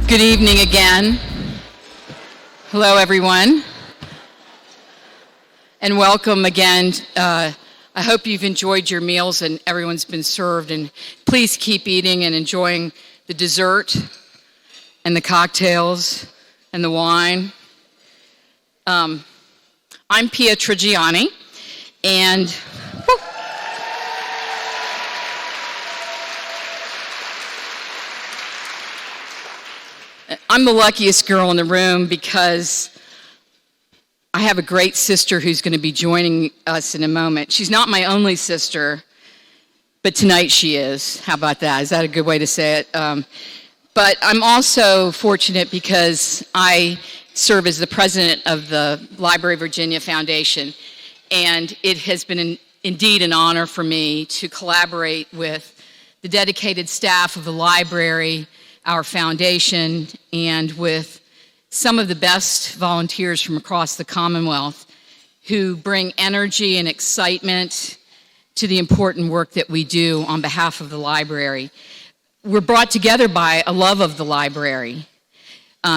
Good evening again. Hello, everyone. And welcome again. I hope you've enjoyed your meals and everyone's been served. And please keep eating and enjoying the dessert and the cocktails and the wine. I'm Pia Trigiani, and I'm the luckiest girl in the room because I have a great sister who's going to be joining us in a moment. She's not my only sister, but tonight she is. How about that? Is that a good way to say it? But I'm also fortunate because I serve as the president of the Library of Virginia Foundation, and it has been indeed an honor for me to collaborate with the dedicated staff of the library, our foundation, and with some of the best volunteers from across the Commonwealth who bring energy and excitement to the important work that we do on behalf of the library. We're brought together by a love of the library.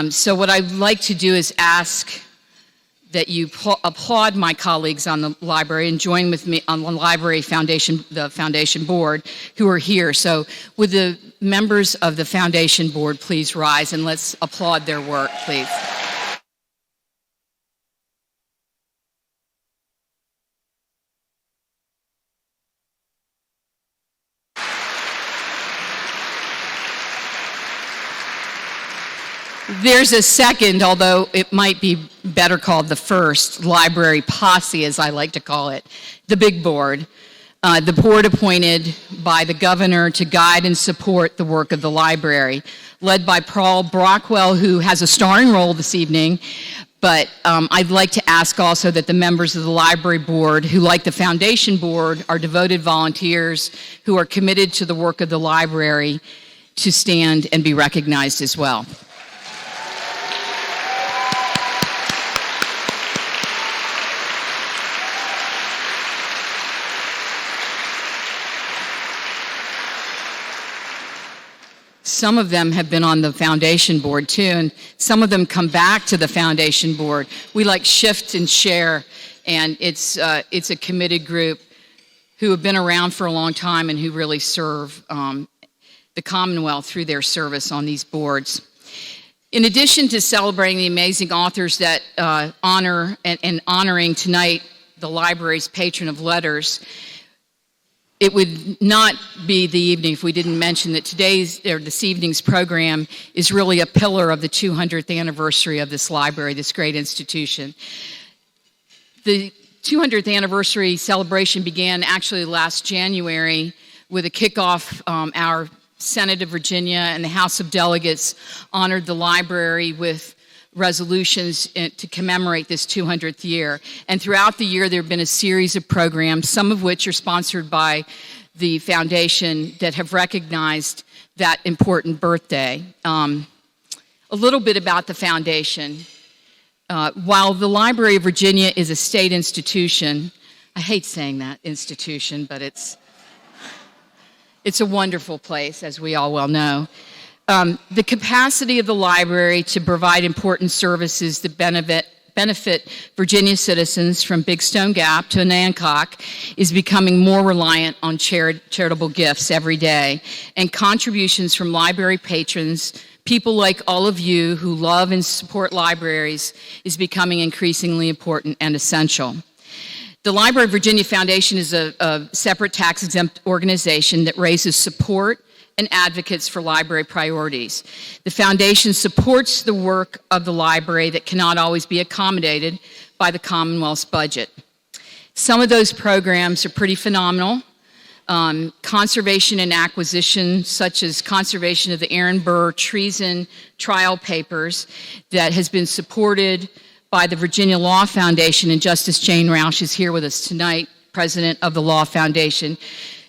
So what I'd like to do is ask that you applaud my colleagues on the library and join with me on the library foundation, the foundation board, who are here. So would the members of the foundation board please rise and let's applaud their work, please. There's a second, although it might be better called the first, library posse, as I like to call it, the big board. The board appointed by the governor to guide and support the work of the library, led by Paul Brockwell, who has a starring role this evening. But I'd like to ask also that the members of the library board, who like the foundation board, are devoted volunteers who are committed to the work of the library, to stand and be recognized as well. Some of them have been on the foundation board too, and some of them come back to the foundation board. We like shift and share, and it's a committed group who have been around for a long time and who really serve the Commonwealth through their service on these boards. In addition to celebrating the amazing authors that honor and honoring tonight the library's Patron of Letters, it would not be the evening if we didn't mention that this evening's program is really a pillar of the 200th anniversary of this library, this great institution. The 200th anniversary celebration began actually last January with a kickoff. Our Senate of Virginia and the House of Delegates honored the library with resolutions to commemorate this 200th year. And throughout the year, there have been a series of programs, some of which are sponsored by the foundation, that have recognized that important birthday. A little bit about the foundation. While the Library of Virginia is a state institution, I hate saying that, institution, but it's a wonderful place, as we all well know. The capacity of the library to provide important services that benefit Virginia citizens from Big Stone Gap to Nancock is becoming more reliant on charitable gifts every day, and contributions from library patrons, people like all of you who love and support libraries, is becoming increasingly important and essential. The Library of Virginia Foundation is a separate tax-exempt organization that raises support and advocates for library priorities. The foundation supports the work of the library that cannot always be accommodated by the Commonwealth's budget. Some of those programs are pretty phenomenal. Conservation and acquisition, such as conservation of the Aaron Burr treason trial papers, that has been supported by the Virginia Law Foundation, and Justice Jane Roush is here with us tonight, president of the Law Foundation,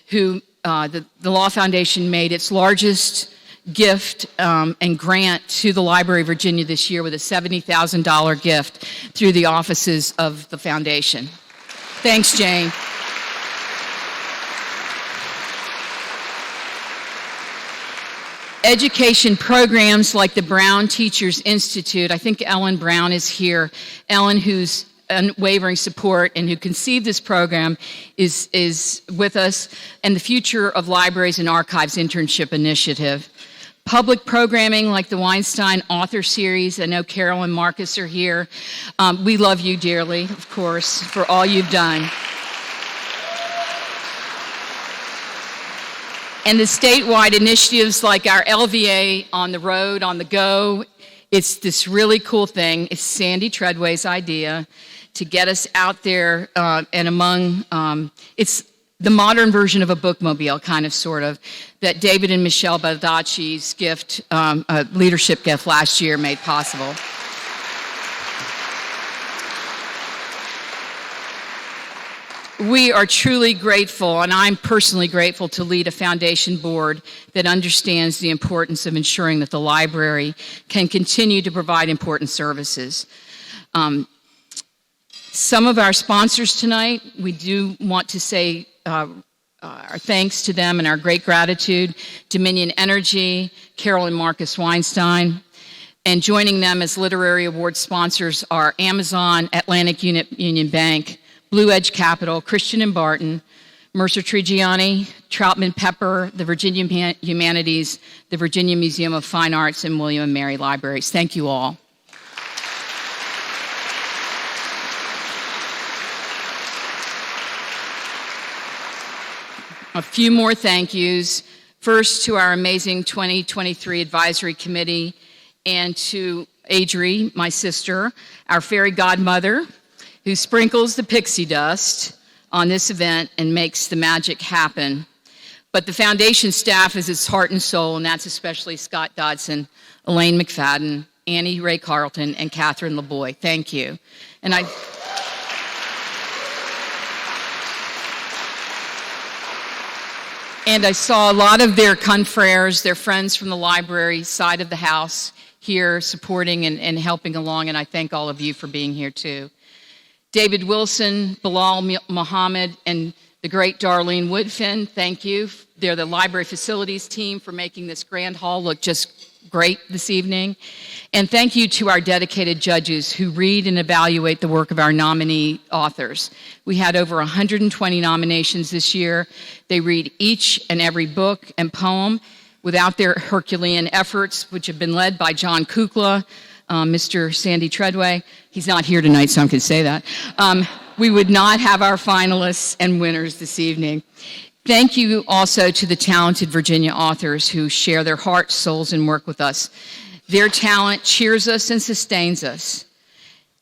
who the Law Foundation made its largest gift and grant to the Library of Virginia this year with a $70,000 gift through the offices of the foundation. Thanks, Jane. education programs like the Brown Teachers Institute. I think Ellen Brown is here. Ellen, whose unwavering support and who conceived this program, is with us, and the Future of Libraries and Archives Internship Initiative. Public programming like the Weinstein Author Series. I know Carol and Marcus are here. We love you dearly, of course, for all you've done. And the statewide initiatives like our LVA on the road, on the go. It's this really cool thing. It's Sandy Treadway's idea to get us out there and among, it's the modern version of a bookmobile, kind of, sort of, that David and Michelle Baldacci's gift, leadership gift last year made possible. We are truly grateful, and I'm personally grateful to lead a foundation board that understands the importance of ensuring that the library can continue to provide important services. Some of our sponsors tonight, we do want to say our thanks to them and our great gratitude. Dominion Energy, Carol and Marcus Weinstein, and joining them as literary award sponsors are Amazon, Atlantic Union Bank, Blue Edge Capital, Christian and Barton, Mercer Trigiani, Troutman Pepper, the Virginia Humanities, the Virginia Museum of Fine Arts, and William and Mary Libraries. Thank you all. A few more thank yous. First, to our amazing 2023 Advisory Committee, and to Adri, my sister, our fairy godmother, who sprinkles the pixie dust on this event and makes the magic happen. But the foundation staff is its heart and soul, and that's especially Scott Dodson, Elaine McFadden, Annie Ray Carlton, and Catherine LeBoy. Thank you. And I saw a lot of their confreres, their friends from the library side of the house here supporting and helping along, and I thank all of you for being here too. David Wilson, Bilal Muhammad, and the great Darlene Woodfin, thank you. They're the library facilities team for making this grand hall look just great this evening. And thank you to our dedicated judges who read and evaluate the work of our nominee authors. We had over 120 nominations this year. They read each and every book and poem. Without their Herculean efforts, which have been led by John Kukla, Mr. Sandy Treadway, he's not here tonight, so I'm going to say that, we would not have our finalists and winners this evening. Thank you also to the talented Virginia authors who share their hearts, souls, and work with us. Their talent cheers us and sustains us.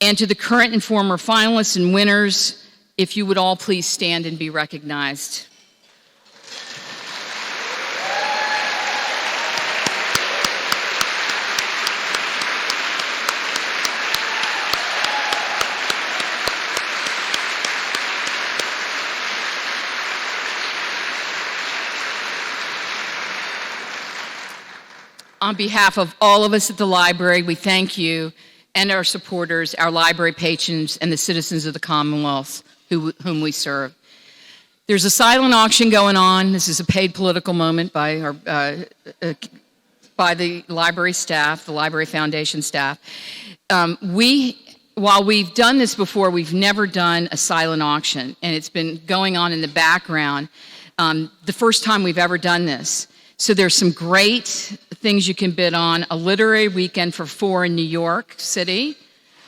And to the current and former finalists and winners, if you would all please stand and be recognized. On behalf of all of us at the library, we thank you and our supporters, our library patrons, and the citizens of the Commonwealth whom we serve. There's a silent auction going on. This is a paid political moment by the library staff, the Library Foundation staff. While we've done this before, we've never done a silent auction, and it's been going on in the background. The first time we've ever done this. So there's some great things you can bid on. A literary weekend for 4 in New York City.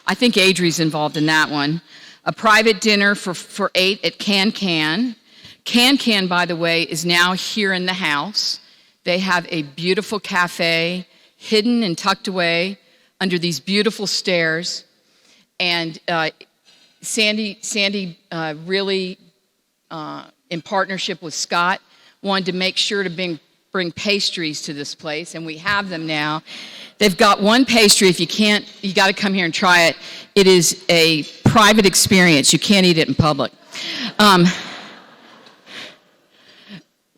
I think Adri's involved in that one. A private dinner for 8 at Can. Can, by the way, is now here in the house. They have a beautiful cafe hidden and tucked away under these beautiful stairs. And Sandy really, in partnership with Scott, wanted to make sure to bring pastries to this place, and we have them now. They've got one pastry. If you can't, you got to come here and try it. It is a private experience. You can't eat it in public.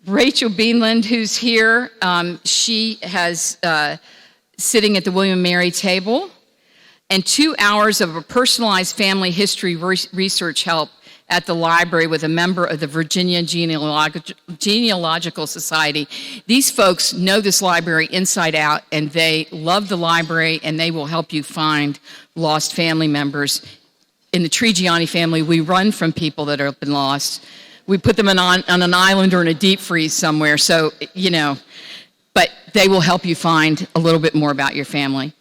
Rachel Beanland, who's here, she has sitting at the William and Mary table, and 2 hours of a personalized family history research help at the library with a member of the Virginia Genealogical Society. These folks know this library inside out, and they love the library, and they will help you find lost family members. In the Trigiani family, we run from people that have been lost. We put them on an island or in a deep freeze somewhere, so, but they will help you find a little bit more about your family.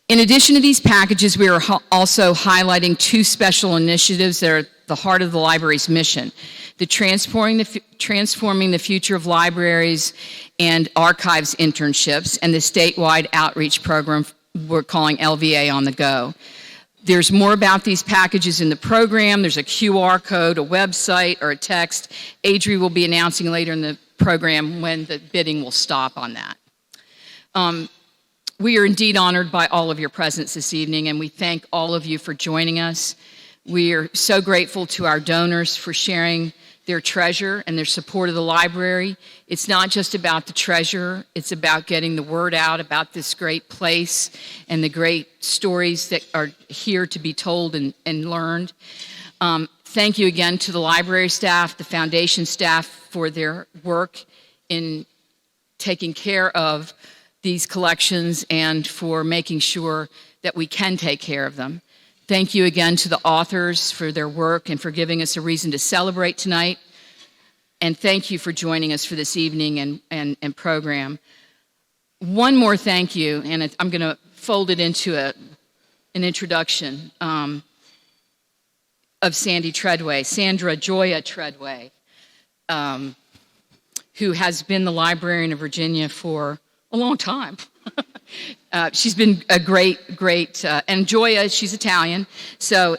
In addition to these packages, we are also highlighting two special initiatives that are at the heart of the library's mission: the Transforming the Future of Libraries and Archives internships, and the statewide outreach program we're calling LVA on the Go. There's more about these packages in the program. There's a QR code, a website, or a text. Adri will be announcing later in the program when the bidding will stop on that. We are indeed honored by all of your presence this evening, and we thank all of you for joining us. We are so grateful to our donors for sharing their treasure and their support of the library. It's not just about the treasure, it's about getting the word out about this great place and the great stories that are here to be told and learned. Thank you again to the library staff, the foundation staff, for their work in taking care of these collections and for making sure that we can take care of them. Thank you again to the authors for their work and for giving us a reason to celebrate tonight. And thank you for joining us for this evening and program. One more thank you, and I'm going to fold it into an introduction of Sandra Joya Treadway, who has been the librarian of Virginia for a long time. She's been a great, and Joya, she's Italian, so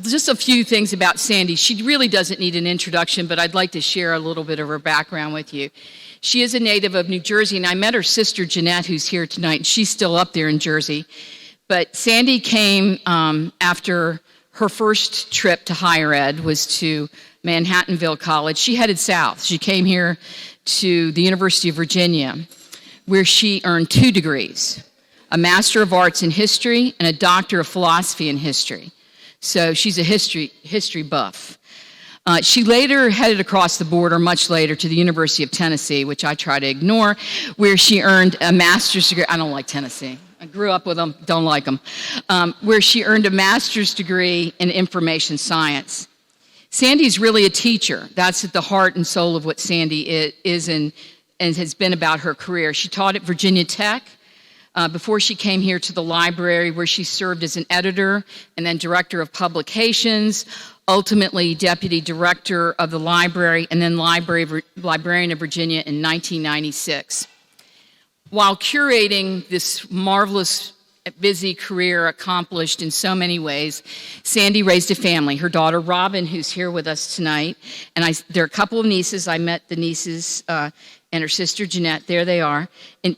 just a few things about Sandy. She really doesn't need an introduction, but I'd like to share a little bit of her background with you. She is a native of New Jersey, and I met her sister Jeanette, who's here tonight, and she's still up there in Jersey. But Sandy came after her first trip to higher ed was to Manhattanville College. She headed south. She came here to the University of Virginia, where she earned 2 degrees, a Master of Arts in History and a Doctor of Philosophy in History. So she's a history buff. She later headed across the border, much later, to the University of Tennessee, which I try to ignore, where she earned a master's degree. I don't like Tennessee. I grew up with them, don't like them. Where she earned a master's degree in information science. Sandy's really a teacher. That's at the heart and soul of what Sandy is and has been about her career. She taught at Virginia Tech before she came here to the library, where she served as an editor and then director of publications, ultimately deputy director of the library, and then librarian of Virginia in 1996. While curating this marvelous, busy career accomplished in so many ways, Sandy raised a family. Her daughter, Robin, who's here with us tonight, and there are a couple of nieces. I met the nieces and her sister, Jeanette. There they are. And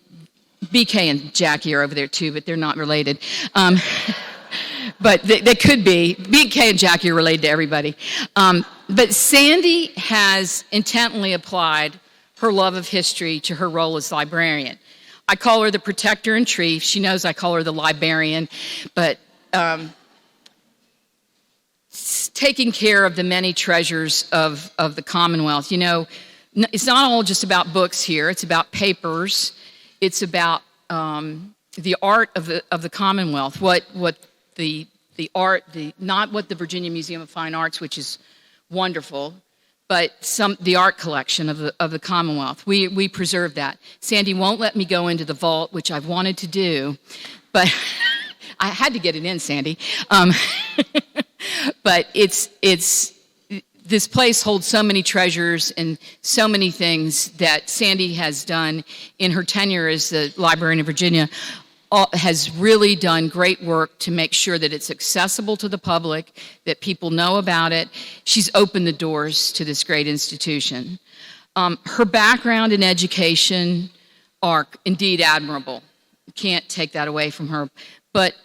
BK and Jackie are over there, too, but they're not related. But they could be. BK and Jackie are related to everybody. But Sandy has intently applied her love of history to her role as librarian. I call her the protector in chief. She knows I call her the librarian, but taking care of the many treasures of the Commonwealth. You know, it's not all just about books here. It's about papers. It's about the art of the Commonwealth. What the art, not what the Virginia Museum of Fine Arts, which is wonderful, but the art collection of the Commonwealth. We preserve that. Sandy won't let me go into the vault, which I've wanted to do, but I had to get it in, Sandy. But this place holds so many treasures and so many things that Sandy has done in her tenure as the librarian of Virginia. Has really done great work to make sure that it's accessible to the public, that people know about it. She's opened the doors to this great institution. Her background and education are indeed admirable. Can't take that away from her. But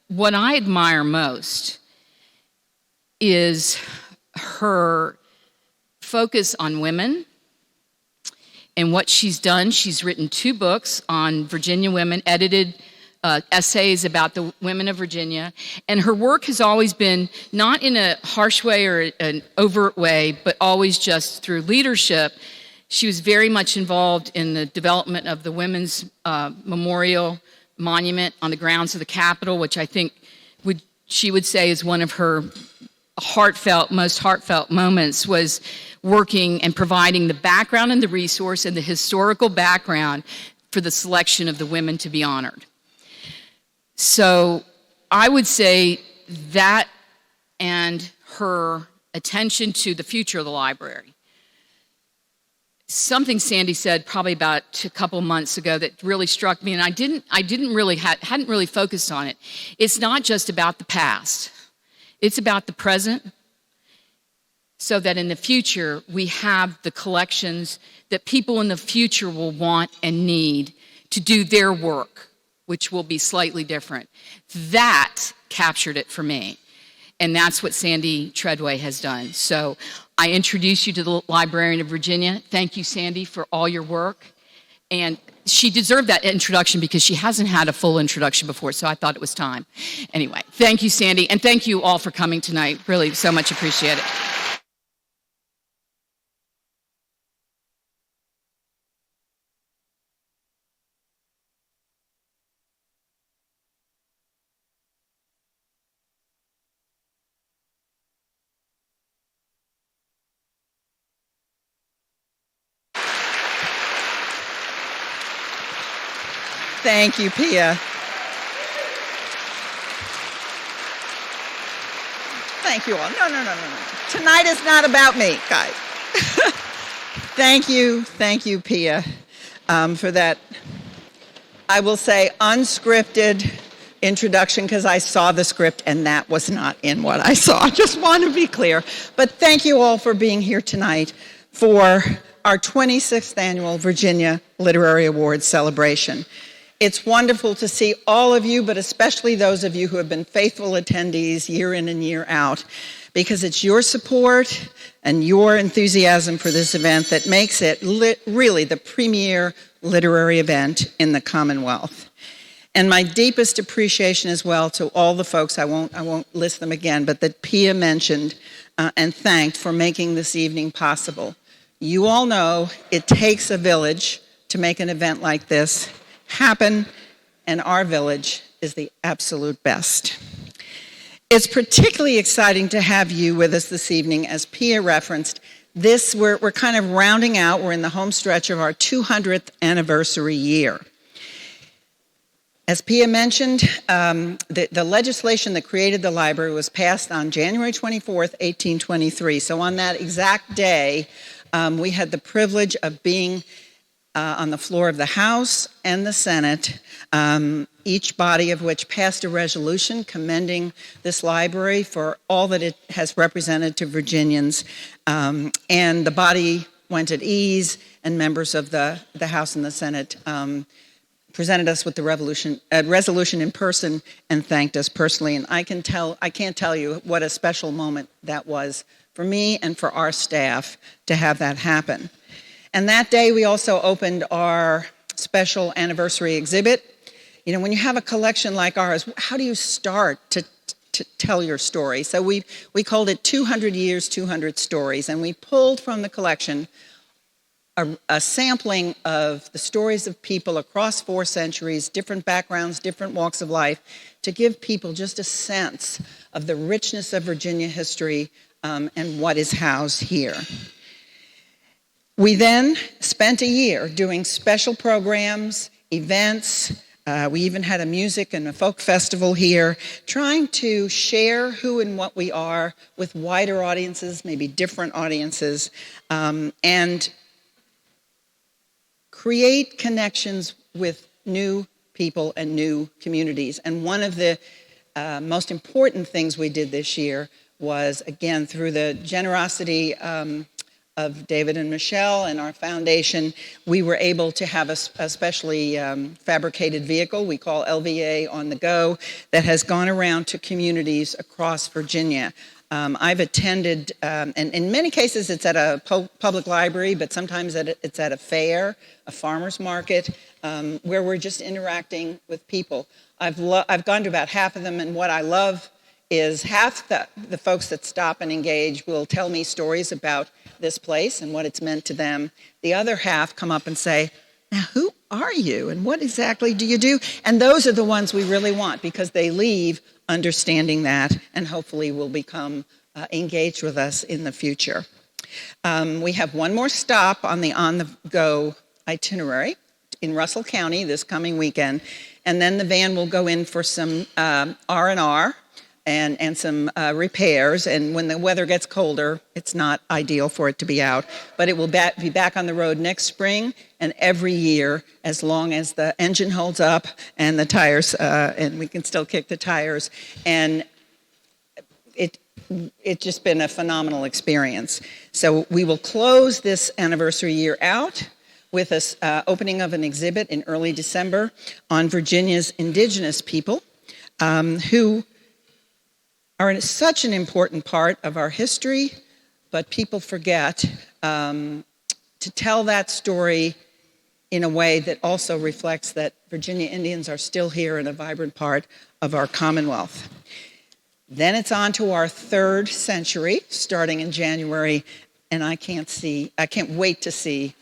what I admire most is her focus on women and what she's done. She's written 2 books on Virginia women, edited essays about the women of Virginia. And her work has always been not in a harsh way or an overt way, but always just through leadership. She was very much involved in the development of the Women's Memorial Monument on the grounds of the Capitol, which I think she would say is one of her most heartfelt moments, was working and providing the background and the resource and the historical background for the selection of the women to be honored. So I would say that and her attention to the future of the library. Something Sandy said probably about a couple months ago that really struck me, and hadn't really focused on it. It's not just about the past. It's about the present, so that in the future we have the collections that people in the future will want and need to do their work, which will be slightly different. That captured it for me. And that's what Sandy Treadway has done. So I introduce you to the Librarian of Virginia. Thank you, Sandy, for all your work. And she deserved that introduction because she hasn't had a full introduction before, so I thought it was time. Anyway, thank you, Sandy, and thank you all for coming tonight. Really, so much appreciated. Thank you, Pia. Thank you all. No. Tonight is not about me, guys. Thank you, Pia, for that, I will say, unscripted introduction, because I saw the script and that was not in what I saw. I just want to be clear. But thank you all for being here tonight for our 26th annual Virginia Literary Awards celebration. It's wonderful to see all of you, but especially those of you who have been faithful attendees year in and year out, because it's your support and your enthusiasm for this event that makes it really the premier literary event in the Commonwealth. And my deepest appreciation as well to all the folks, I won't list them again, but that Pia mentioned and thanked for making this evening possible. You all know it takes a village to make an event like this happen, and our village is the absolute best. It's particularly exciting to have you with us this evening. As Pia referenced, we're kind of rounding out, we're in the home stretch of our 200th anniversary year. As Pia mentioned, the legislation that created the library was passed on January 24th, 1823. So on that exact day, we had the privilege of being on the floor of the House and the Senate, each body of which passed a resolution commending this library for all that it has represented to Virginians. And the body went at ease, and members of the House and the Senate presented us with the resolution in person and thanked us personally. And I can't tell you what a special moment that was for me and for our staff to have that happen. And that day, we also opened our special anniversary exhibit. You know, when you have a collection like ours, how do you start to tell your story? So we called it 200 Years, 200 Stories, and we pulled from the collection a sampling of the stories of people across 4 centuries, different backgrounds, different walks of life, to give people just a sense of the richness of Virginia history and what is housed here. We then spent a year doing special programs, events. We even had a music and a folk festival here, trying to share who and what we are with wider audiences, maybe different audiences, and create connections with new people and new communities. And one of the most important things we did this year was, again, through the generosity of David and Michelle and our foundation, we were able to have a specially fabricated vehicle we call LVA on the Go that has gone around to communities across Virginia. I've attended, and in many cases it's at a public library, but sometimes it's at a fair, a farmer's market, where we're just interacting with people. I've gone to about half of them, and what I love is half the folks that stop and engage will tell me stories about this place and what it's meant to them. The other half come up and say, now who are you and what exactly do you do? And those are the ones we really want, because they leave understanding that and hopefully will become engaged with us in the future. We have one more stop on the on-the-go itinerary in Russell County this coming weekend, and then the van will go in for some R&R and some repairs, and when the weather gets colder, it's not ideal for it to be out, but it will be back on the road next spring and every year as long as the engine holds up and the tires, and we can still kick the tires, and it's just been a phenomenal experience. So we will close this anniversary year out with an opening of an exhibit in early December on Virginia's indigenous people, who are such an important part of our history, but people forget to tell that story in a way that also reflects that Virginia Indians are still here and a vibrant part of our Commonwealth. Then it's on to our third century, starting in January, and I can't wait to see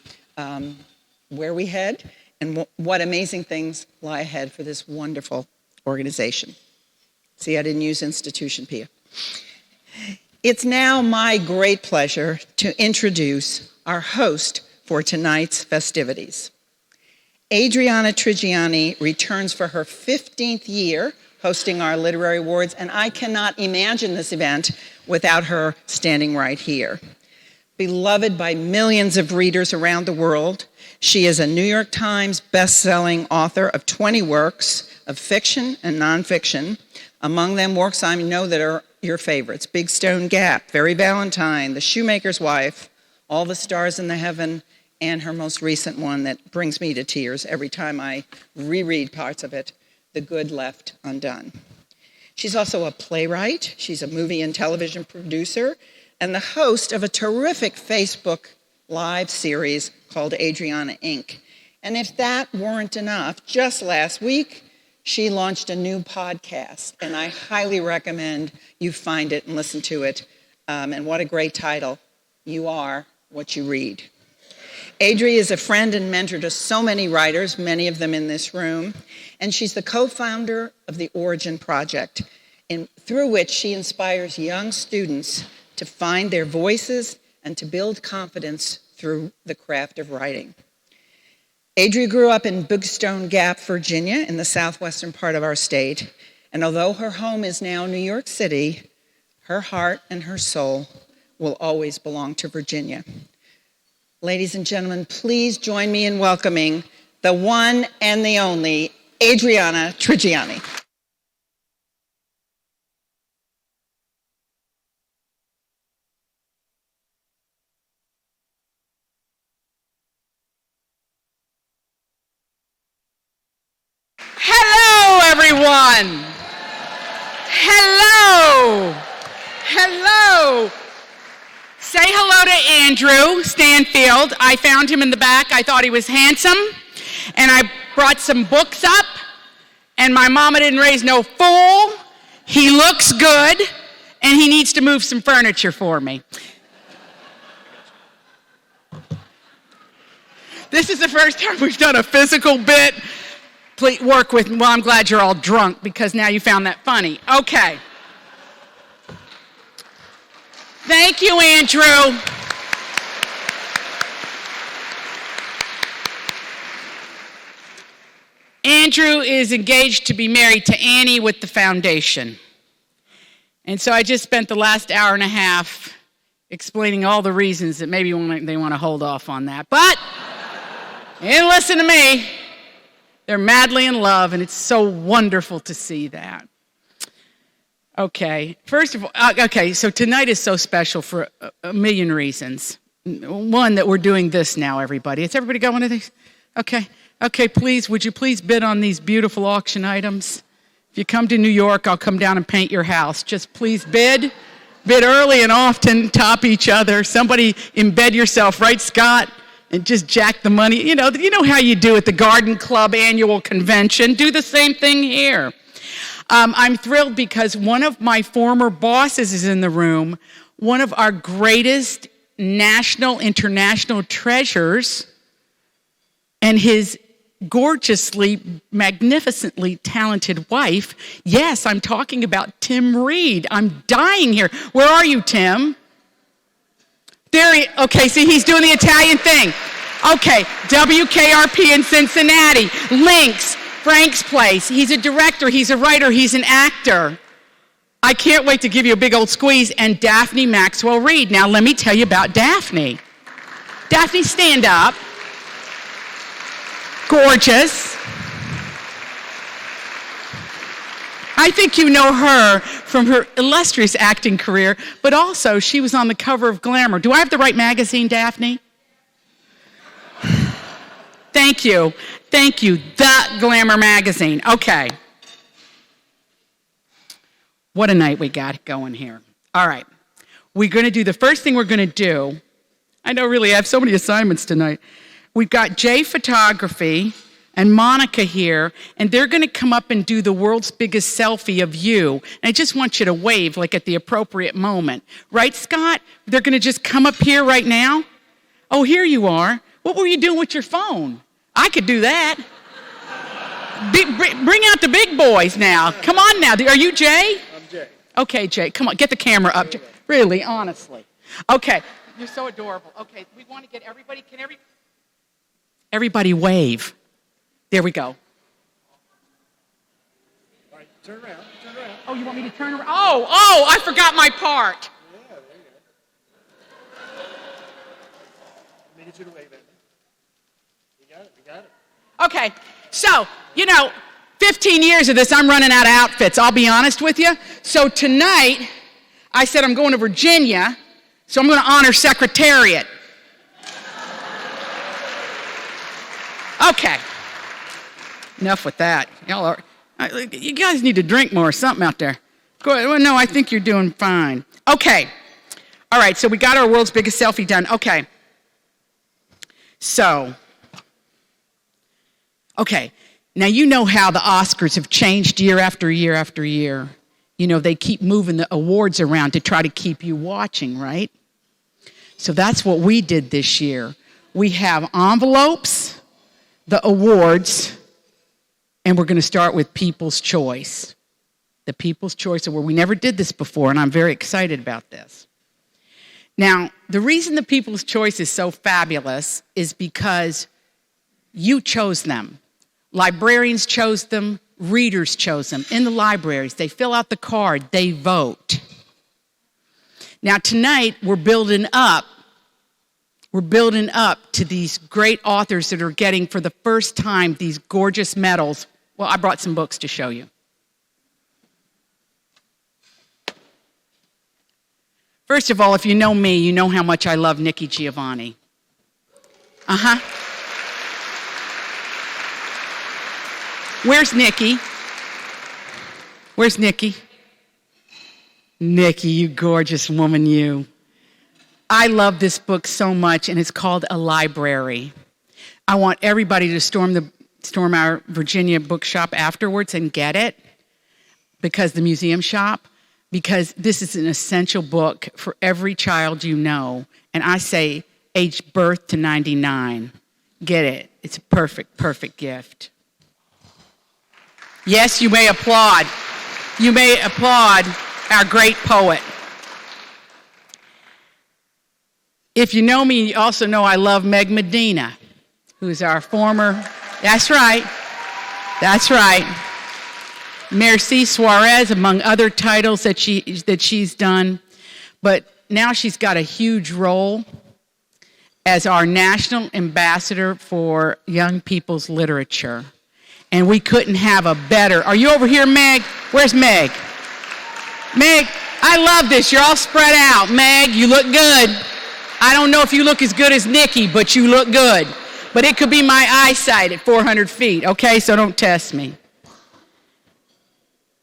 where we head and what amazing things lie ahead for this wonderful organization. See, I didn't use institution, Pia. It's now my great pleasure to introduce our host for tonight's festivities. Adriana Trigiani returns for her 15th year hosting our literary awards, and I cannot imagine this event without her standing right here. Beloved by millions of readers around the world, she is a New York Times best-selling author of 20 works of fiction and nonfiction. Among them, works I know that are your favorites: Big Stone Gap, Very Valentine, The Shoemaker's Wife, All the Stars in the Heaven, and her most recent one that brings me to tears every time I reread parts of it, The Good Left Undone. She's also a playwright, she's a movie and television producer, and the host of a terrific Facebook Live series called Adriana Inc. And if that weren't enough, just last week, she launched a new podcast, and I highly recommend you find it and listen to it. And what a great title, You Are What You Read. Adri is a friend and mentor to so many writers, many of them in this room, and she's the co-founder of the Origin Project, through which she inspires young students to find their voices and to build confidence through the craft of writing. Adri grew up in Big Stone Gap, Virginia, in the southwestern part of our state, and although her home is now New York City, her heart and her soul will always belong to Virginia. Ladies and gentlemen, please join me in welcoming the one and the only Adriana Trigiani. Hello, everyone. Hello. Hello. Say hello to Andrew Stanfield. I found him in the back. I thought he was handsome, and I brought some books up, and my mama didn't raise no fool. He looks good, and he needs to move some furniture for me. This is the first time we've done a physical bit. Please work with me. Well, I'm glad you're all drunk because now you found that funny. Okay. Thank you, Andrew. Andrew is engaged to be married to Annie with the foundation. And so I just spent the last hour and a half explaining all the reasons that maybe they want to hold off on that. But they didn't listen to me. They're madly in love, and it's so wonderful to see that. Okay, first of all, so tonight is so special for a million reasons. One, that we're doing this now, everybody. Is everybody going to these? Okay, please, would you please bid on these beautiful auction items? If you come to New York, I'll come down and paint your house. Just please bid. bit early and often top each other. Somebody embed yourself, right, Scott? And just jack the money. You know how you do at the Garden Club annual convention. Do the same thing here. I'm thrilled because one of my former bosses is in the room, one of our greatest national, international treasures, and his gorgeously, magnificently talented wife. Yes, I'm talking about Tim Reed. I'm dying here. Where are you, Tim? Okay, see, he's doing the Italian thing. Okay, WKRP in Cincinnati, Lynx, Frank's Place. He's a director, he's a writer, he's an actor. I can't wait to give you a big old squeeze. And Daphne Maxwell Reed. Now, let me tell you about Daphne. Daphne, stand up. Gorgeous. I think you know her from her illustrious acting career, but also she was on the cover of Glamour. Do I have the right magazine, Daphne? Thank you. Thank you. The Glamour magazine. Okay. What a night we got going here. All right. We're going to do the first thing we're going to do. I know, really, I have so many assignments tonight. We've got Jay Photography and Monica here, and they're going to come up and do the world's biggest selfie of you. And I just want you to wave, like at the appropriate moment. Right, Scott? They're going to just come up here right now? Oh, here you are. What were you doing with your phone? I could do that. Bring out the big boys now. Come on now. Are you Jay? I'm Jay. Okay, Jay. Come on. Get the camera up. Really, honestly. Okay. You're so adorable. Okay. We want to get everybody. Everybody wave. There we go. All right, turn around. Oh, you want me to turn around? Oh, I forgot my part. Yeah, there you go. Let me get you to wave at me. You got it. Okay, so, 15 years of this, I'm running out of outfits, I'll be honest with you. So tonight, I said I'm going to Virginia, so I'm going to honor Secretariat. Okay, enough with that. You guys need to drink more or something out there. Go ahead. Well, no, I think you're doing fine. Okay, all right, so we got our world's biggest selfie done. Okay, so... Okay, now you know how the Oscars have changed year after year after year. They keep moving the awards around to try to keep you watching, right? So that's what we did this year. We have envelopes, the awards, and we're going to start with People's Choice. The People's Choice Award. We never did this before, and I'm very excited about this. Now, the reason the People's Choice is so fabulous is because you chose them. Librarians chose them, readers chose them. In the libraries, they fill out the card, they vote. Now tonight, we're building up to these great authors that are getting for the first time these gorgeous medals. Well, I brought some books to show you. First of all, if you know me, you know how much I love Nikki Giovanni. Uh-huh. Where's Nikki? Where's Nikki? Nikki, you gorgeous woman, you. I love this book so much, and it's called A Library. I want everybody to storm our Virginia bookshop afterwards and get it, because the museum shop, because this is an essential book for every child you know, and I say age birth to 99. Get it. It's a perfect gift. Yes, you may applaud. You may applaud our great poet. If you know me, you also know I love Meg Medina, who's our former, that's right, Merci Suarez, among other titles that she's done. But now she's got a huge role as our national ambassador for young people's literature. And we couldn't have a better. Are you over here, Meg? Where's Meg? Meg, I love this. You're all spread out. Meg, you look good. I don't know if you look as good as Nikki, but you look good. But it could be my eyesight at 400 feet, okay? So don't test me.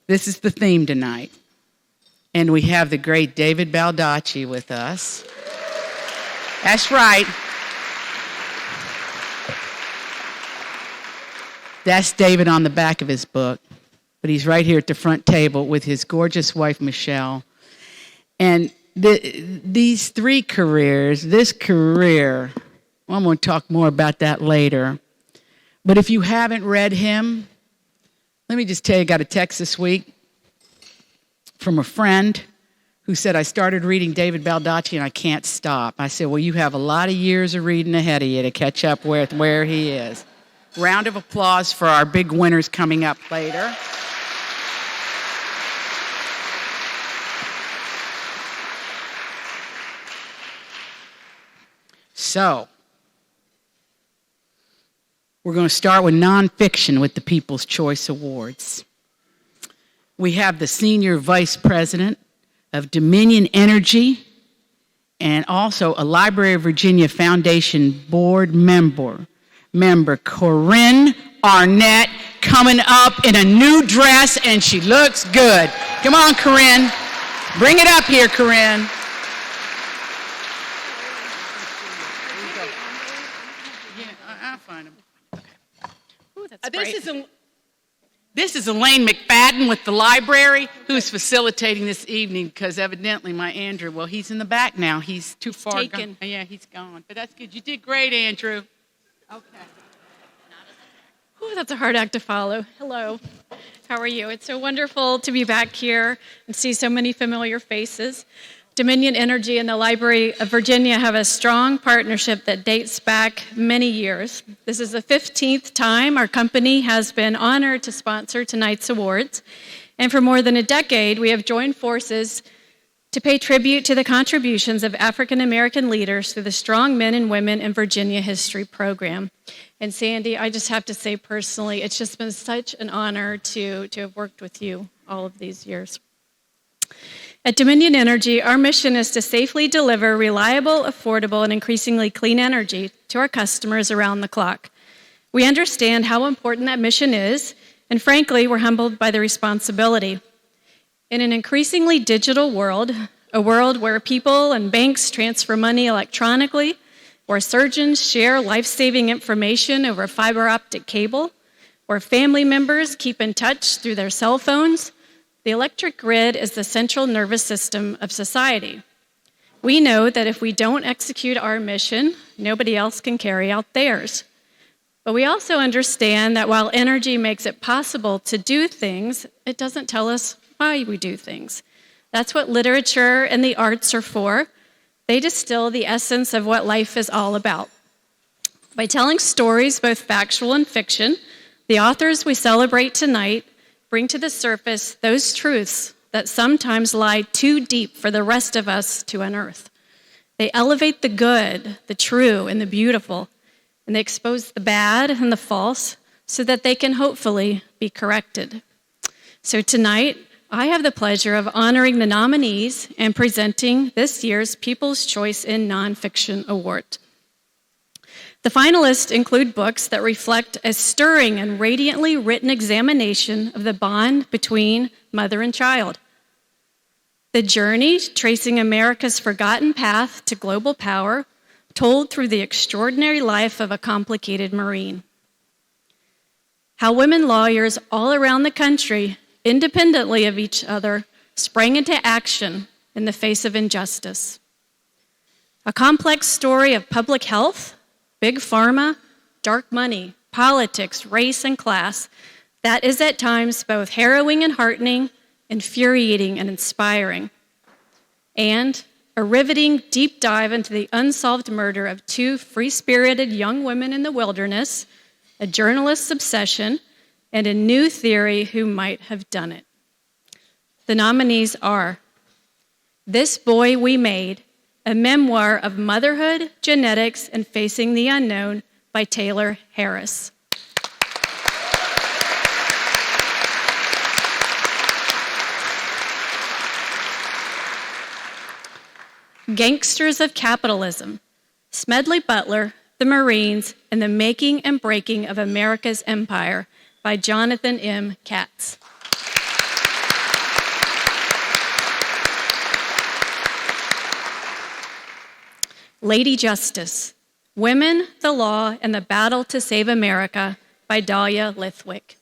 This is the theme tonight. And we have the great David Baldacci with us. That's right. That's David on the back of his book. But he's right here at the front table with his gorgeous wife, Michelle. And these three careers, this career, well, I'm going to talk more about that later. But if you haven't read him, let me just tell you, I got a text this week from a friend who said, I started reading David Baldacci and I can't stop. I said, well, you have a lot of years of reading ahead of you to catch up with where he is. Round of applause for our big winners coming up later. So, we're going to start with nonfiction with the People's Choice Awards. We have the Senior Vice President of Dominion Energy and also a Library of Virginia Foundation Board member Corinne Arnett, coming up in a new dress, and she looks good. Come on, Corinne. Bring it up here, Corinne. I'll find him. Ooh, that's great. This is Elaine McFadden with the library, who's facilitating this evening, because evidently my Andrew, well, he's in the back now. He's too far gone. Yeah, he's gone. But that's good. You did great, Andrew. Okay. Ooh, that's a hard act to follow. Hello. How are you? It's so wonderful to be back here and see so many familiar faces. Dominion Energy and the Library of Virginia have a strong partnership that dates back many years. This is the 15th time our company has been honored to sponsor tonight's awards. And for more than a decade, we have joined forces to pay tribute to the contributions of African American leaders through the Strong Men and Women in Virginia History program. And Sandy, I just have to say personally, it's just been such an honor to have worked with you all of these years. At Dominion Energy, our mission is to safely deliver reliable, affordable, and increasingly clean energy to our customers around the clock. We understand how important that mission is, and frankly, we're humbled by the responsibility. In an increasingly digital world, a world where people and banks transfer money electronically, where surgeons share life-saving information over fiber optic cable, where family members keep in touch through their cell phones, the electric grid is the central nervous system of society. We know that if we don't execute our mission, nobody else can carry out theirs. But we also understand that while energy makes it possible to do things, it doesn't tell us why we do things. That's what literature and the arts are for. They distill the essence of what life is all about. By telling stories, both factual and fiction, the authors we celebrate tonight bring to the surface those truths that sometimes lie too deep for the rest of us to unearth. They elevate the good, the true, and the beautiful, and they expose the bad and the false so that they can hopefully be corrected. So tonight, I have the pleasure of honoring the nominees and presenting this year's People's Choice in Nonfiction Award. The finalists include books that reflect a stirring and radiantly written examination of the bond between mother and child. The journey tracing America's forgotten path to global power, told through the extraordinary life of a complicated Marine. How women lawyers all around the country, independently of each other, sprang into action in the face of injustice. A complex story of public health, big pharma, dark money, politics, race, and class that is at times both harrowing and heartening, infuriating and inspiring. And a riveting deep dive into the unsolved murder of two free-spirited young women in the wilderness, a journalist's obsession, and a new theory who might have done it. The nominees are This Boy We Made, a memoir of motherhood, genetics, and facing the unknown by Taylor Harris. Gangsters of Capitalism, Smedley, Butler, the Marines, and the Making and Breaking of America's Empire by Jonathan M. Katz. Lady Justice, Women, the Law, and the Battle to Save America by Dahlia Lithwick.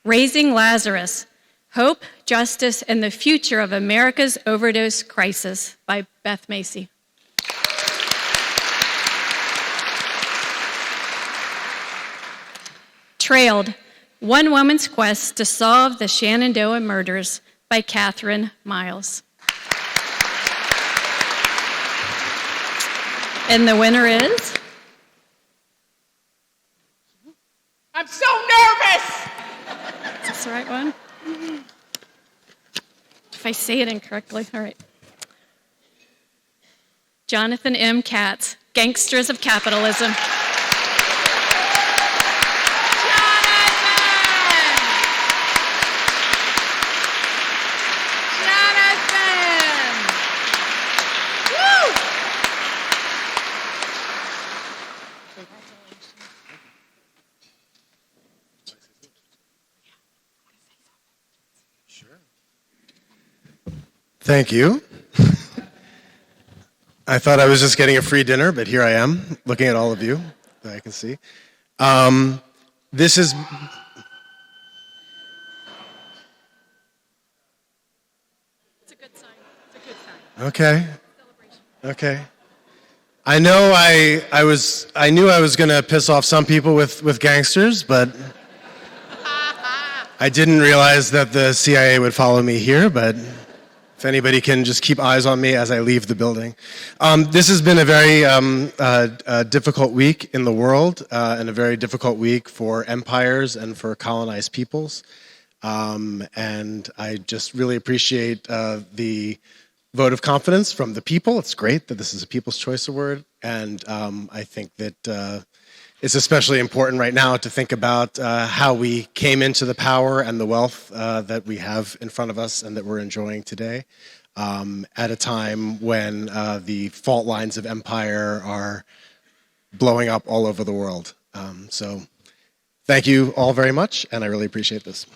Raising Lazarus, Hope, Justice, and the Future of America's Overdose Crisis by Beth Macy. Trailed, One Woman's Quest to Solve the Shenandoah Murders by Catherine Miles. And the winner is? I'm so nervous! Is this the right one? If I say it incorrectly, all right. Jonathan M. Katz, Gangsters of Capitalism. Thank you. I thought I was just getting a free dinner, but here I am, looking at all of you that I can see. This is... It's a good sign. It's a good sign. Okay. Okay. I know I knew I was going to piss off some people with Gangsters, but I didn't realize that the CIA would follow me here, but if anybody can just keep eyes on me as I leave the building. This has been a very difficult week in the world and a very difficult week for empires and for colonized peoples. And I just really appreciate the vote of confidence from the people. It's great that this is a People's Choice Award. And I think that it's especially important right now to think about how we came into the power and the wealth that we have in front of us and that we're enjoying today at a time when the fault lines of empire are blowing up all over the world. So thank you all very much, and I really appreciate this.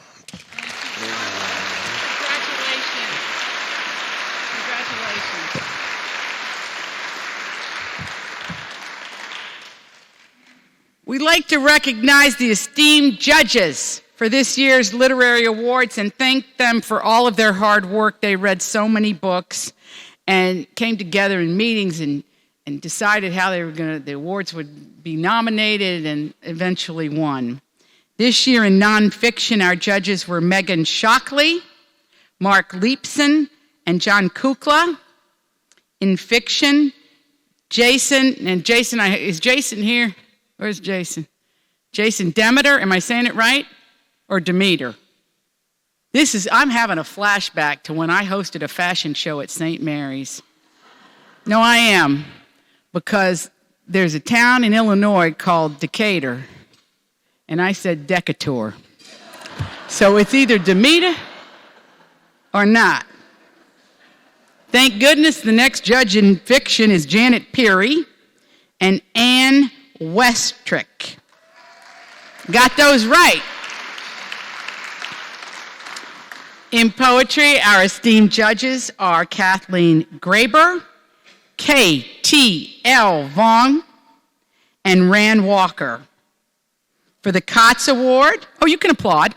We'd like to recognize the esteemed judges for this year's literary awards and thank them for all of their hard work. They read so many books and came together in meetings and decided how the awards would be nominated and eventually won. This year in nonfiction, our judges were Megan Shockley, Mark Leipson, and John Kukla. In fiction, is Jason here? Where's Jason? Jason Demeter, am I saying it right? Or Demeter? I'm having a flashback to when I hosted a fashion show at St. Mary's. No, I am, because there's a town in Illinois called Decatur, and I said Decatur. So it's either Demeter or not. Thank goodness the next judge in fiction is Janet Peary and Anne Westrick. Got those right. In poetry, our esteemed judges are Kathleen Graber, K.T.L. Vaughn, and Rand Walker. For the KOTZ Award, you can applaud.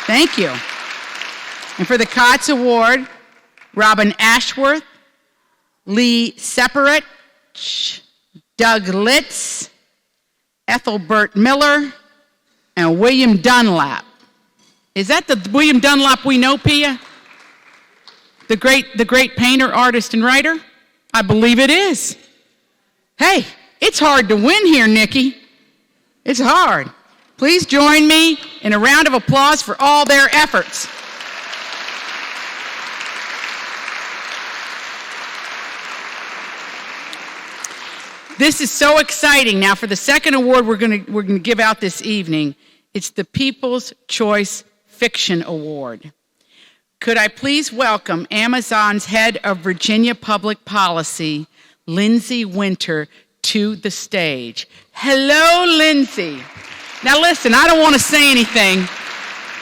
Thank you. And for the KOTZ Award, Robin Ashworth, Lee Separate, Doug Litz, Ethelbert Miller, and William Dunlap. Is that the William Dunlap we know, Pia? The great painter, artist, and writer? I believe it is. Hey, it's hard to win here, Nikki. It's hard. Please join me in a round of applause for all their efforts. This is so exciting. Now, for the second award we're going to give out this evening, it's the People's Choice Fiction Award. Could I please welcome Amazon's head of Virginia Public Policy, Lindsay Winter, to the stage. Hello, Lindsay. Now listen, I don't want to say anything,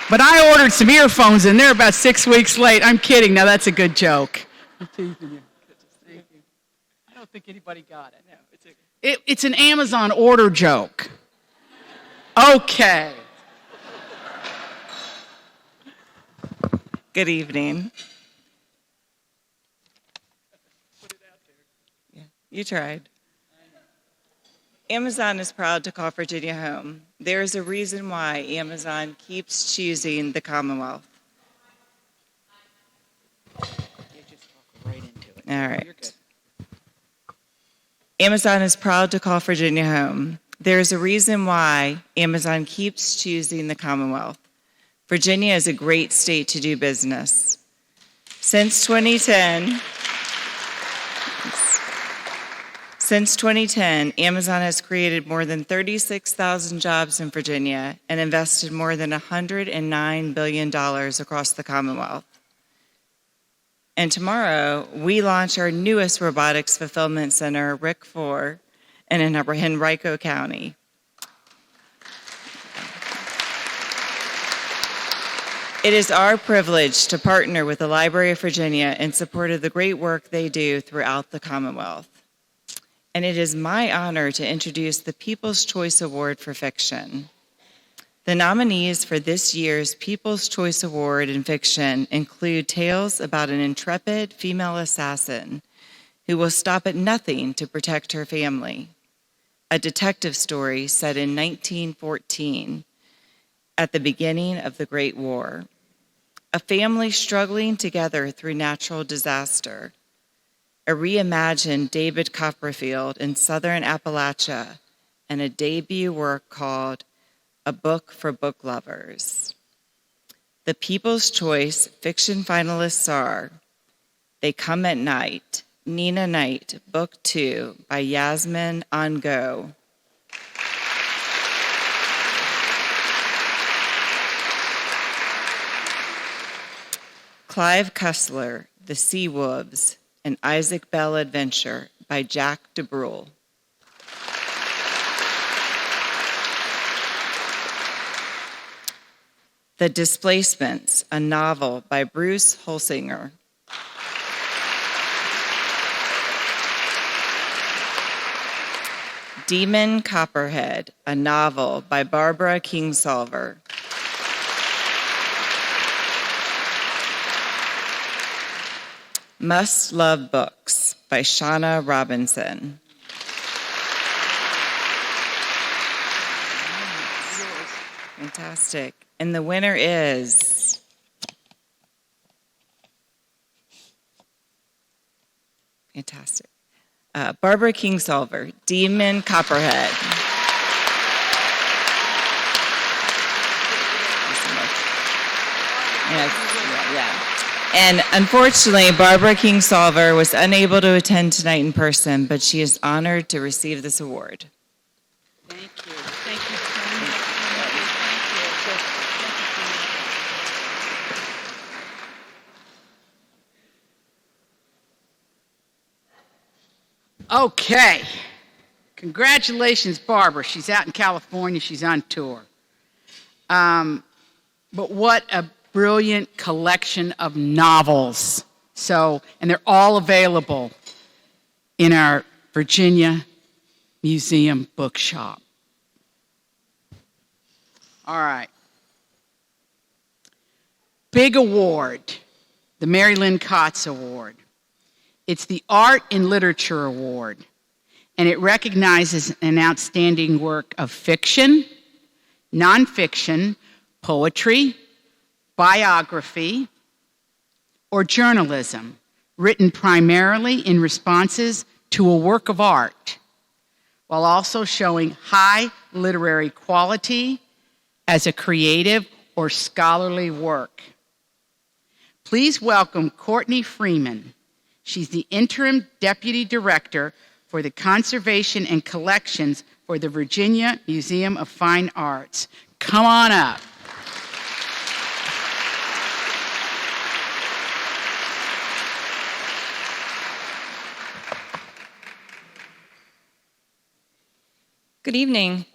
But I ordered some earphones and they're about 6 weeks late. I'm kidding. Now that's a good joke. I'm teasing you. Thank you. I don't think anybody got it. No, it's an Amazon order joke. Okay. Good evening. Put it out there. Yeah, you tried. Amazon is proud to call Virginia home. There is a reason why Amazon keeps choosing the Commonwealth. You just walk right into it. All right. You're good. Amazon is proud to call Virginia home. There is a reason why Amazon keeps choosing the Commonwealth. Virginia is a great state to do business. Since 2010, Amazon has created more than 36,000 jobs in Virginia and invested more than $109 billion across the Commonwealth. And tomorrow, we launch our newest robotics fulfillment center, RIC 4, in Henrico County. It is our privilege to partner with the Library of Virginia in support of the great work they do throughout the Commonwealth. And it is my honor to introduce the People's Choice Award for Fiction. The nominees for this year's People's Choice Award in Fiction include tales about an intrepid female assassin who will stop at nothing to protect her family, a detective story set in 1914 at the beginning of the Great War, a family struggling together through natural disaster, a reimagined David Copperfield in Southern Appalachia, and a debut work called A Book for Book Lovers. The People's Choice fiction finalists are They Come at Night, Nina Knight, Book 2 by Yasmin Ongo. Clive Cussler, The Sea Wolves, An Isaac Bell Adventure by Jack DeBrule. The Displacements, a novel by Bruce Holsinger. Demon Copperhead, a novel by Barbara Kingsolver. Must Love Books by Shauna Robinson. Fantastic. And the winner is fantastic. Barbara Kingsolver, Demon Copperhead. Yeah. And unfortunately, Barbara Kingsolver was unable to attend tonight in person, but she is honored to receive this award. Thank you. Thank you so much. Okay. Congratulations, Barbara. She's out in California. She's on tour. But what a brilliant collection of novels. And they're all available in our Virginia Museum bookshop. All right. Big award, the Mary Lynn Katz Award. It's the Art in Literature Award, and it recognizes an outstanding work of fiction, nonfiction, poetry, biography, or journalism, written primarily in responses to a work of art, while also showing high literary quality as a creative or scholarly work. Please welcome Courtney Freeman. She's the Interim Deputy Director for the Conservation and Collections for the Virginia Museum of Fine Arts. Come on up. Good evening.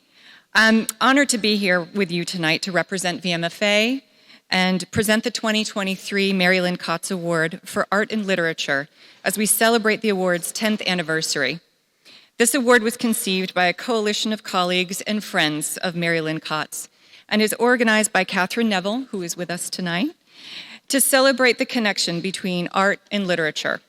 I'm honored to be here with you tonight to represent VMFA and present the 2023 Mary Lynn Katz Award for Art and Literature as we celebrate the award's 10th anniversary. This award was conceived by a coalition of colleagues and friends of Mary Lynn Katz and is organized by Catherine Neville, who is with us tonight, to celebrate the connection between art and literature.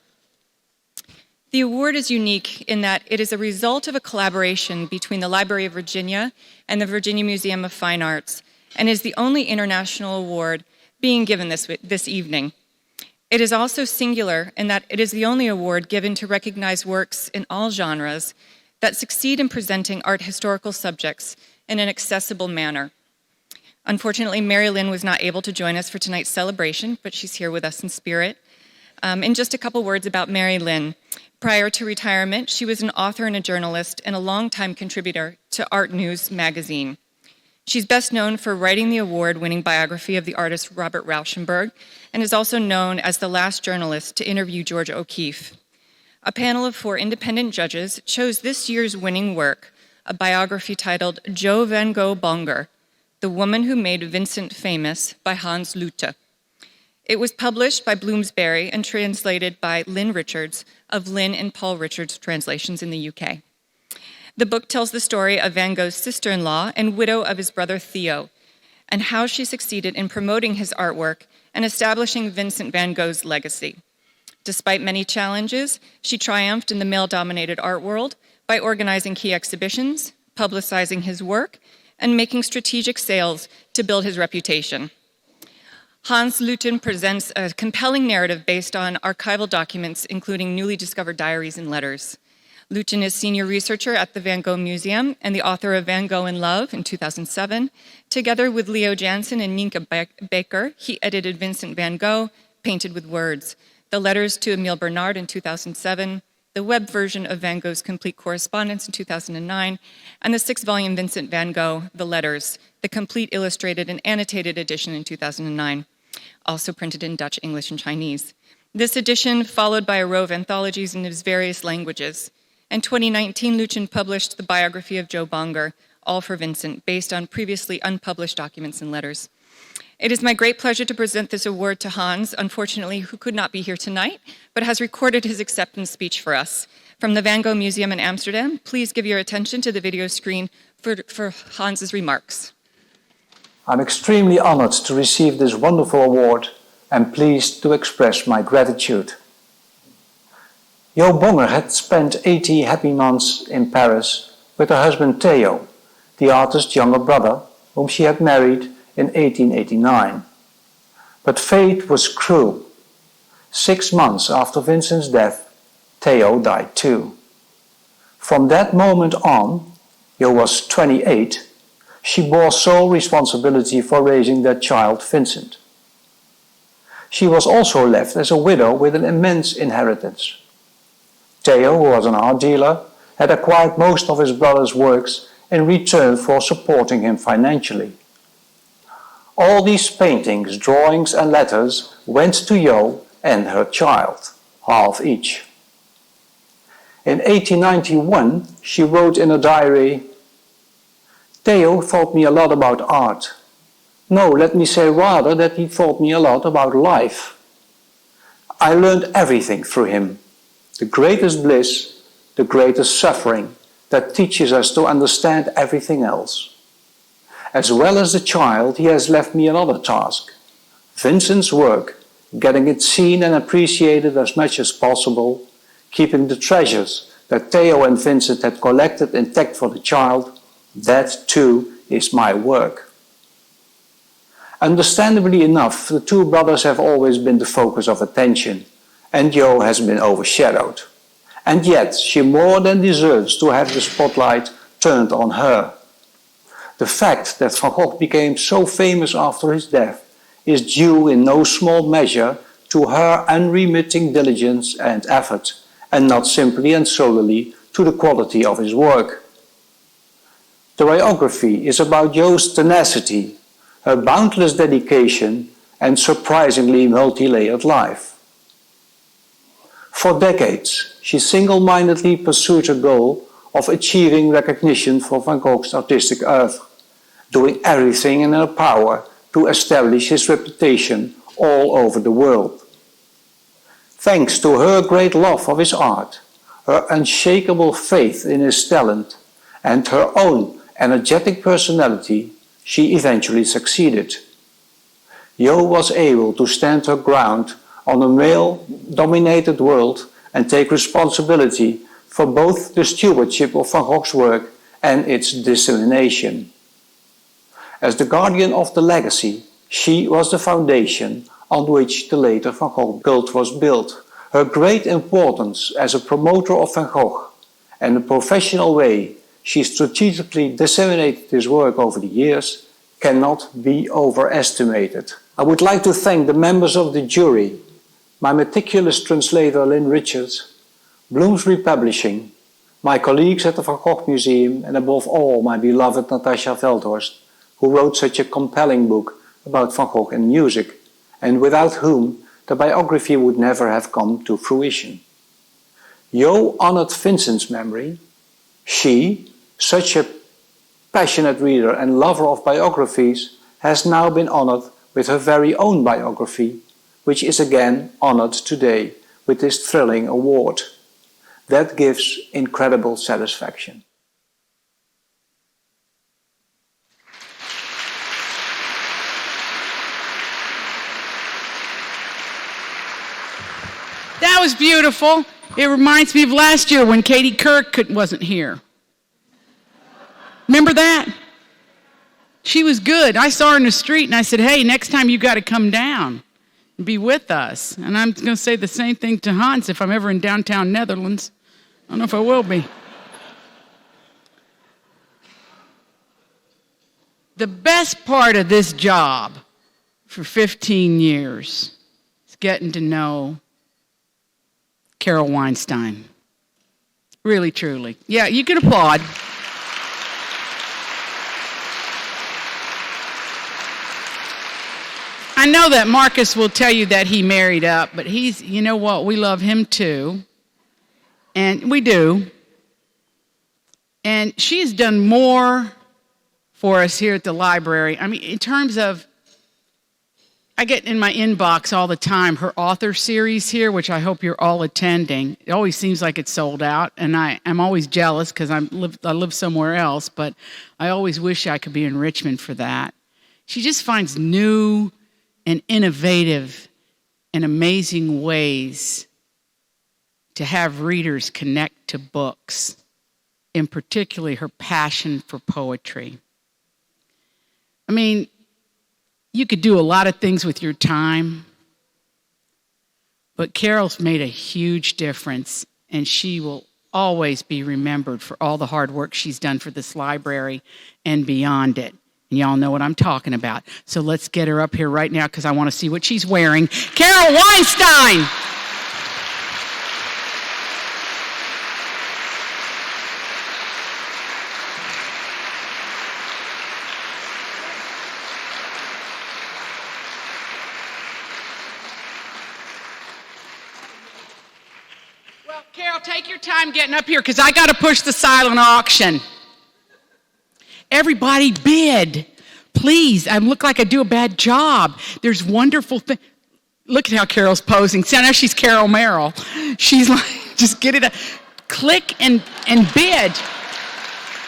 The award is unique in that it is a result of a collaboration between the Library of Virginia and the Virginia Museum of Fine Arts, and is the only international award being given this evening. It is also singular in that it is the only award given to recognize works in all genres that succeed in presenting art historical subjects in an accessible manner. Unfortunately, Mary Lynn was not able to join us for tonight's celebration, but she's here with us in spirit. And just a couple words about Mary Lynn. Prior to retirement, she was an author and a journalist and a longtime contributor to Art News magazine. She's best known for writing the award-winning biography of the artist Robert Rauschenberg, and is also known as the last journalist to interview George O'Keeffe. A panel of 4 independent judges chose this year's winning work, a biography titled Jo van Gogh-Bonger, The Woman Who Made Vincent Famous by Hans Luijten. It was published by Bloomsbury and translated by Lynn Richards of Lynn and Paul Richards translations in the UK. The book tells the story of Van Gogh's sister-in-law and widow of his brother Theo, and how she succeeded in promoting his artwork and establishing Vincent van Gogh's legacy. Despite many challenges, she triumphed in the male-dominated art world by organizing key exhibitions, publicizing his work, and making strategic sales to build his reputation. Hans Luijten presents a compelling narrative based on archival documents, including newly discovered diaries and letters. Luijten is senior researcher at the Van Gogh Museum and the author of Van Gogh in Love in 2007. Together with Leo Jansen and Nienke Baker, he edited Vincent van Gogh, Painted with Words, the letters to Emile Bernard in 2007, the web version of Van Gogh's complete correspondence in 2009, and the 6-volume Vincent van Gogh, The Letters, the complete illustrated and annotated edition in 2009, also printed in Dutch, English, and Chinese. This edition followed by a row of anthologies in his various languages. In 2019, Luijten published the biography of Gogh-Bonger, All for Vincent, based on previously unpublished documents and letters. It is my great pleasure to present this award to Hans, unfortunately, who could not be here tonight, but has recorded his acceptance speech for us. From the Van Gogh Museum in Amsterdam, please give your attention to the video screen for Hans's remarks. I'm extremely honored to receive this wonderful award and pleased to express my gratitude. Gogh-Bonger had spent 80 happy months in Paris with her husband Theo, the artist's younger brother, whom she had married in 1889. But fate was cruel. 6 months after Vincent's death, Theo died too. From that moment on, Gogh was 28, she bore sole responsibility for raising their child Vincent. She was also left as a widow with an immense inheritance. Theo, who was an art dealer, had acquired most of his brother's works in return for supporting him financially. All these paintings, drawings and letters went to Gogh and her child, half each. In 1891, she wrote in a diary, "Theo taught me a lot about art. No, let me say rather that he taught me a lot about life. I learned everything through him. The greatest bliss, the greatest suffering that teaches us to understand everything else. As well as the child, he has left me another task, Vincent's work, getting it seen and appreciated as much as possible, keeping the treasures that Theo and Vincent had collected intact for the child. That too is my work." Understandably enough, the two brothers have always been the focus of attention, and Gogh has been overshadowed. And yet, she more than deserves to have the spotlight turned on her. The fact that Van Gogh became so famous after his death is due in no small measure to her unremitting diligence and effort, and not simply and solely to the quality of his work. The biography is about Gogh's tenacity, her boundless dedication, and surprisingly multi-layered life. For decades, she single-mindedly pursued her goal of achieving recognition for Van Gogh's artistic oeuvre, doing everything in her power to establish his reputation all over the world. Thanks to her great love of his art, her unshakable faith in his talent, and her own energetic personality, she eventually succeeded. Jo was able to stand her ground on a male-dominated world and take responsibility for both the stewardship of Van Gogh's work and its dissemination. As the guardian of the legacy, she was the foundation on which the later Van Gogh cult was built. Her great importance as a promoter of Van Gogh and the professional way she strategically disseminated his work over the years cannot be overestimated. I would like to thank the members of the jury, my meticulous translator LYNN Richards, Bloomsbury Publishing, my colleagues at the Van Gogh Museum, and above all my beloved Natasha Veldhorst, who wrote such a compelling book about Van Gogh and music, and without whom the biography would never have come to fruition. Jo honored Vincent's memory. She, such a passionate reader and lover of biographies, has now been honored with her very own biography, which is again honored today with this thrilling award. That gives incredible satisfaction. That was beautiful. It reminds me of last year when Katie Kirk wasn't here. Remember that? She was good. I saw her in the street and I said, hey, next time you got to come down and be with us. And I'm going to say the same thing to Hans if I'm ever in downtown Netherlands. I don't know if I will be. The best part of this job for 15 years is getting to know Carol Weinstein. Really, truly. Yeah, you can applaud. I know that Marcus will tell you that he married up, but he's, you know what, we love him too. And we do. And she's done more for us here at the library. I mean, in terms of, I get in my inbox all the time her author series here, which I hope you're all attending. It always seems like it's sold out, and I'm always jealous because I live somewhere else, but I always wish I could be in Richmond for that. She just finds new and innovative and amazing ways to have readers connect to books, in particularly her passion for poetry. I mean, you could do a lot of things with your time, but Carol's made a huge difference, and she will always be remembered for all the hard work she's done for this library and beyond it. And y'all know what I'm talking about. So let's get her up here right now because I want to see what she's wearing. Carol Weinstein! Well, Carol, take your time getting up here because I got to push the silent auction. Everybody bid. Please, I look like I do a bad job. There's wonderful things. Look at how Carol's posing. See, now she's Carol Merrill. She's like, just get it up. Click and bid.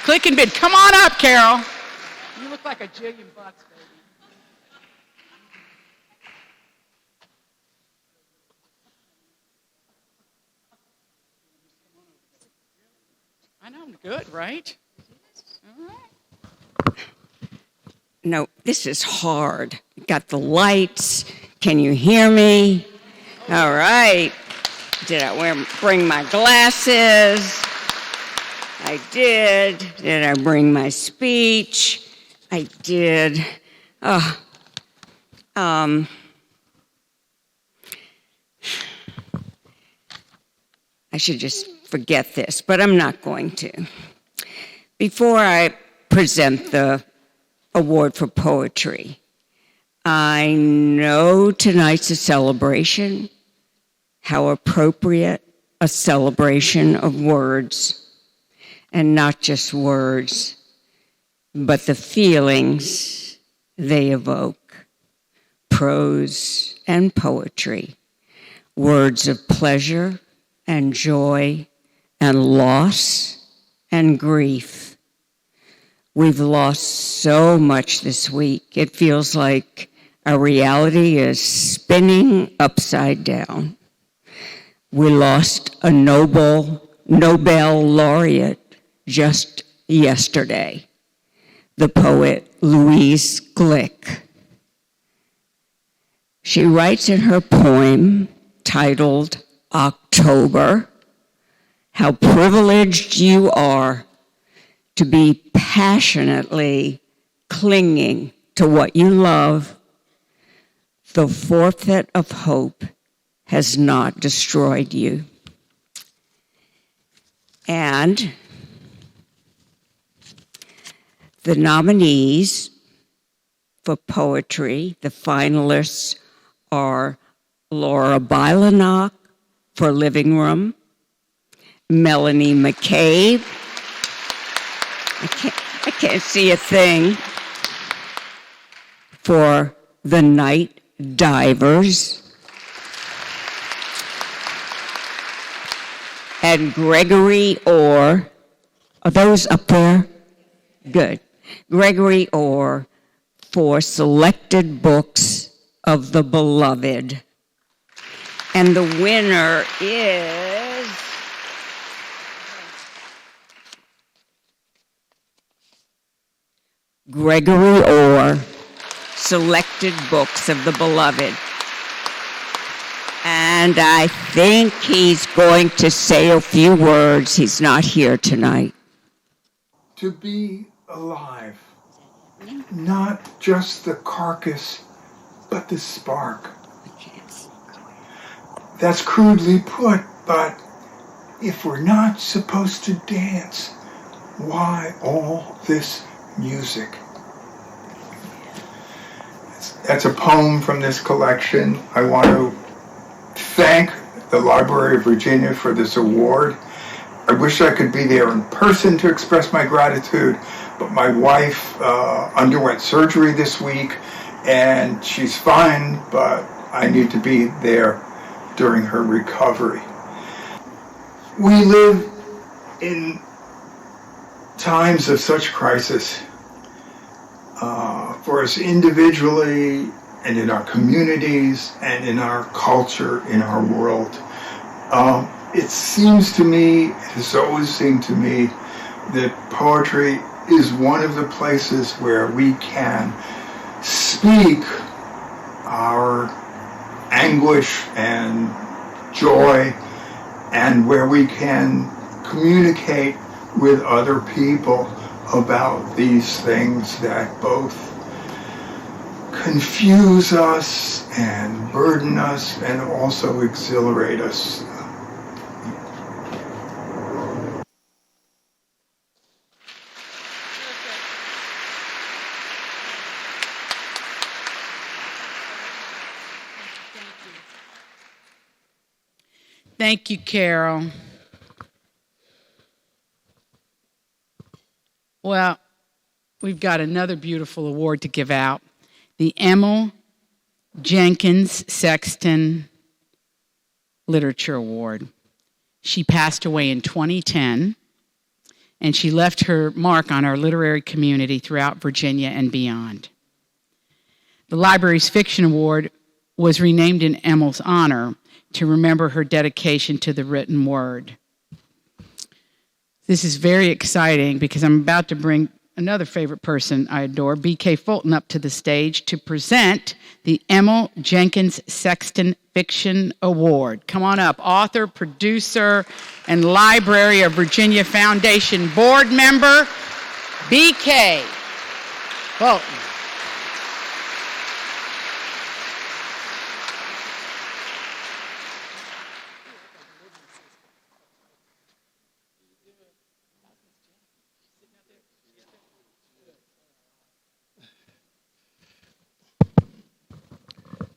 Click and bid. Come on up, Carol. You look like a $1 jillion, baby. I know, I'm good, right? All right. No, this is hard. Got the lights. Can you hear me? All right. Did I bring my glasses? I did. Did I bring my speech? I did. I should just forget this, but I'm not going to. Before I present the award for poetry, I know tonight's a celebration. How appropriate a celebration of words, and not just words, but the feelings they evoke. prose, and poetry, words of pleasure and joy and loss and grief. We've lost so much this week. It feels like our reality is spinning upside down. We lost a Nobel laureate just yesterday, the poet Louise Glick. She writes in her poem titled October, how privileged you are to be passionately clinging to what you love. The forfeit of hope has not destroyed you. And the nominees for poetry, the finalists, are Laura Bylanock for Living Room, Melanie McCabe, I can't see a thing, for The Night Divers, and Gregory Orr, are those up there? Good. Gregory Orr for Selected Books of the Beloved. And the winner is Gregory Orr, Selected Books of the Beloved. And I think he's going to say a few words. He's not here tonight. To be alive, not just the carcass, but the spark. That's crudely put, but if we're not supposed to dance, why all this music? That's a poem from this collection. I want to thank the Library of Virginia for this award. I wish I could be there in person to express my gratitude, but my wife underwent surgery this week, and she's fine, but I need to be there during her recovery. We live in times of such crisis for us individually and in our communities and in our culture, in our world. It seems to me, it has always seemed to me, that poetry is one of the places where we can speak our anguish and joy, and where we can communicate with other people about these things that both confuse us and burden us and also exhilarate us. Thank you, Carol. Well, we've got another beautiful award to give out. The Emil Jenkins Sexton Literature Award. She passed away in 2010, and she left her mark on our literary community throughout Virginia and beyond. The library's Fiction Award was renamed in Emil's honor to remember her dedication to the written word. This is very exciting because I'm about to bring another favorite person I adore, B.K. Fulton, up to the stage to present the Emil Jenkins Sexton Fiction Award. Come on up, author, producer, and Library of Virginia Foundation board member, B.K. Fulton.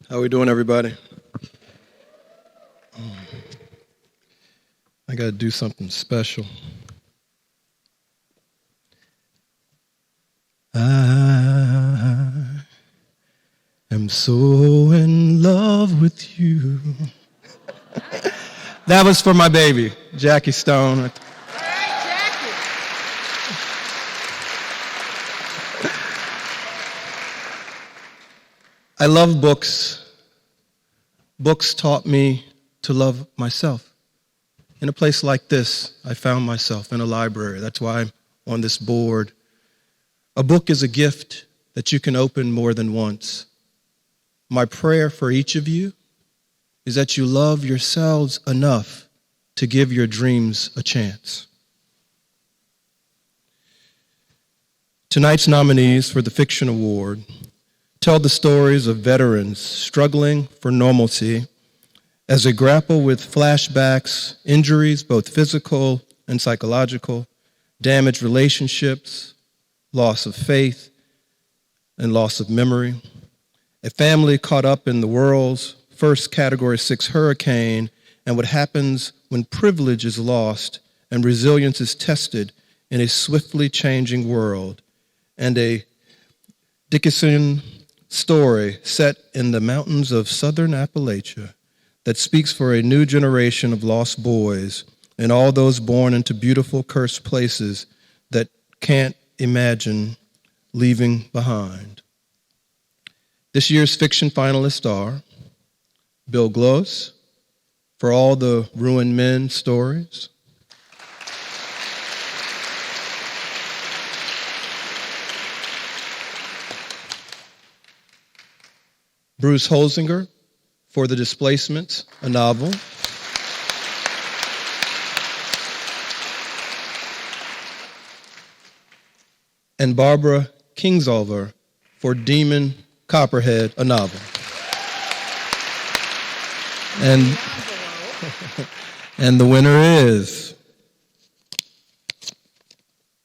How we doing, everybody? I got to do something special. I am I'm so in love with you. That was for my baby, Jackie Stone. All right, Jackie. I love books. Books taught me to love myself. In a place like this, I found myself in a library. That's why I'm on this board. A book is a gift that you can open more than once. My prayer for each of you is that you love yourselves enough to give your dreams a chance. Tonight's nominees for the Fiction Award tell the stories of veterans struggling for normalcy as they grapple with flashbacks, injuries, both physical and psychological, damaged relationships, loss of faith, and loss of memory. A family caught up in the world's first Category 6 hurricane and what happens when privilege is lost and resilience is tested in a swiftly changing world, and a Dickinson story set in the mountains of southern Appalachia that speaks for a new generation of lost boys and all those born into beautiful, cursed places that can't imagine leaving behind. This year's fiction finalists are Bill Glose, for all the ruined men stories. Bruce Holzinger, for The Displacements, a novel. And Barbara Kingsolver, for Demon Copperhead, a novel. And the winner is,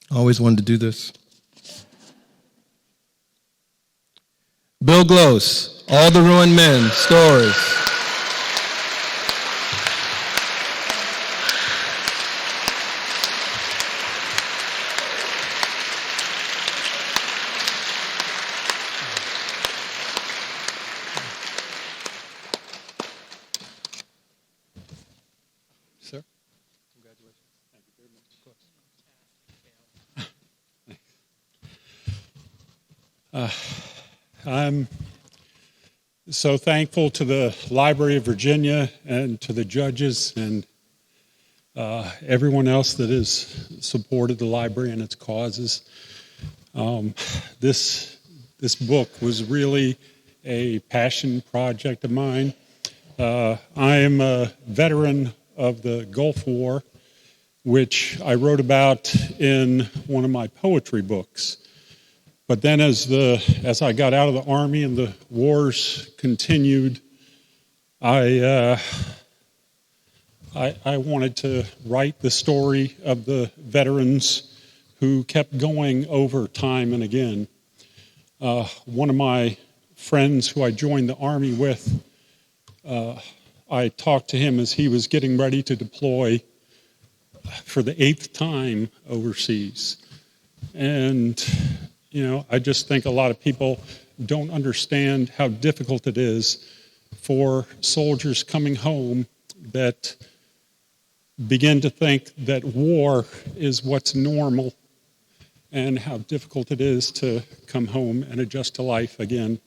I always wanted to do this, Bill Glose, All the Ruined Men Stories. Sir, congratulations. Thank you very much. I'm so thankful to the Library of Virginia and to the judges and everyone else that has supported the library and its causes. This book was really a passion project of mine. I am a veteran of the Gulf War, which I wrote about in one of my poetry books. But then as I got out of the Army and the wars continued, I wanted to write the story of the veterans who kept going over time and again. One of my friends who I joined the Army with, I talked to him as he was getting ready to deploy for the 8th time overseas. And I just think a lot of people don't understand how difficult it is for soldiers coming home that begin to think that war is what's normal, and how difficult it is to come home and adjust to life again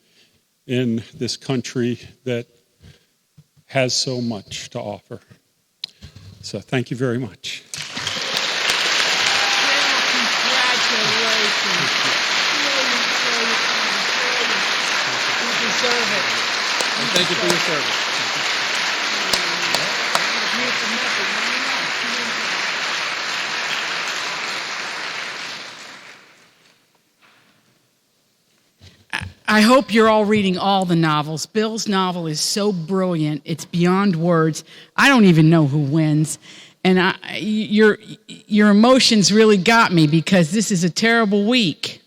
in this country that has so much to offer. So thank you very much. And thank you for your service. I hope you're all reading all the novels. Bill's novel is so brilliant, it's beyond words. I don't even know who wins. And your emotions really got me, because this is a terrible week.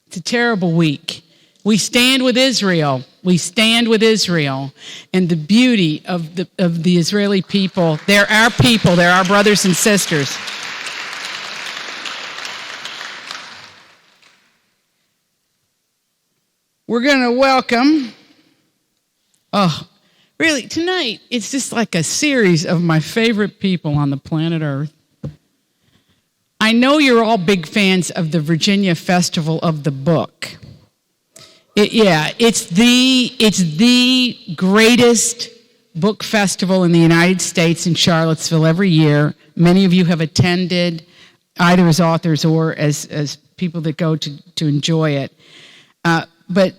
It's a terrible week. We stand with Israel. We stand with Israel. And the beauty of the Israeli people, they're our people, they're our brothers and sisters. We're going to welcome, really, tonight, it's just like a series of my favorite people on the planet Earth. I know you're all big fans of the Virginia Festival of the Book. It's the greatest book festival in the United States in Charlottesville every year. Many of you have attended, either as authors or as people that go to enjoy it. But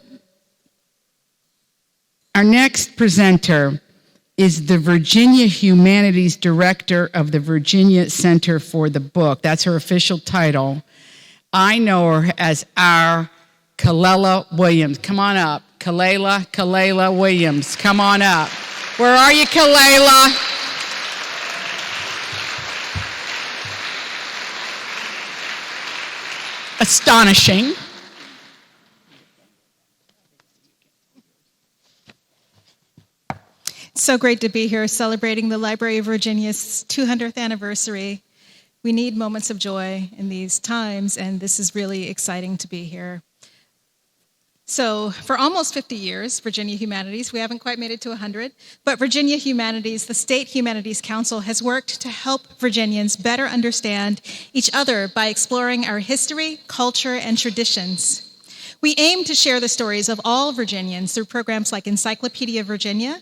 our next presenter is the Virginia Humanities Director of the Virginia Center for the Book. That's her official title. I know her as our Kalela Williams. Come on up. Kalela Williams. Come on up. Where are you, Kalela? Astonishing. So great to be here celebrating the Library of Virginia's 200th anniversary. We need moments of joy in these times, and this is really exciting to be here. So for almost 50 years, Virginia Humanities, we haven't quite made it to 100, but Virginia Humanities, the State Humanities Council, has worked to help Virginians better understand each other by exploring our history, culture, and traditions. We aim to share the stories of all Virginians through programs like Encyclopedia Virginia,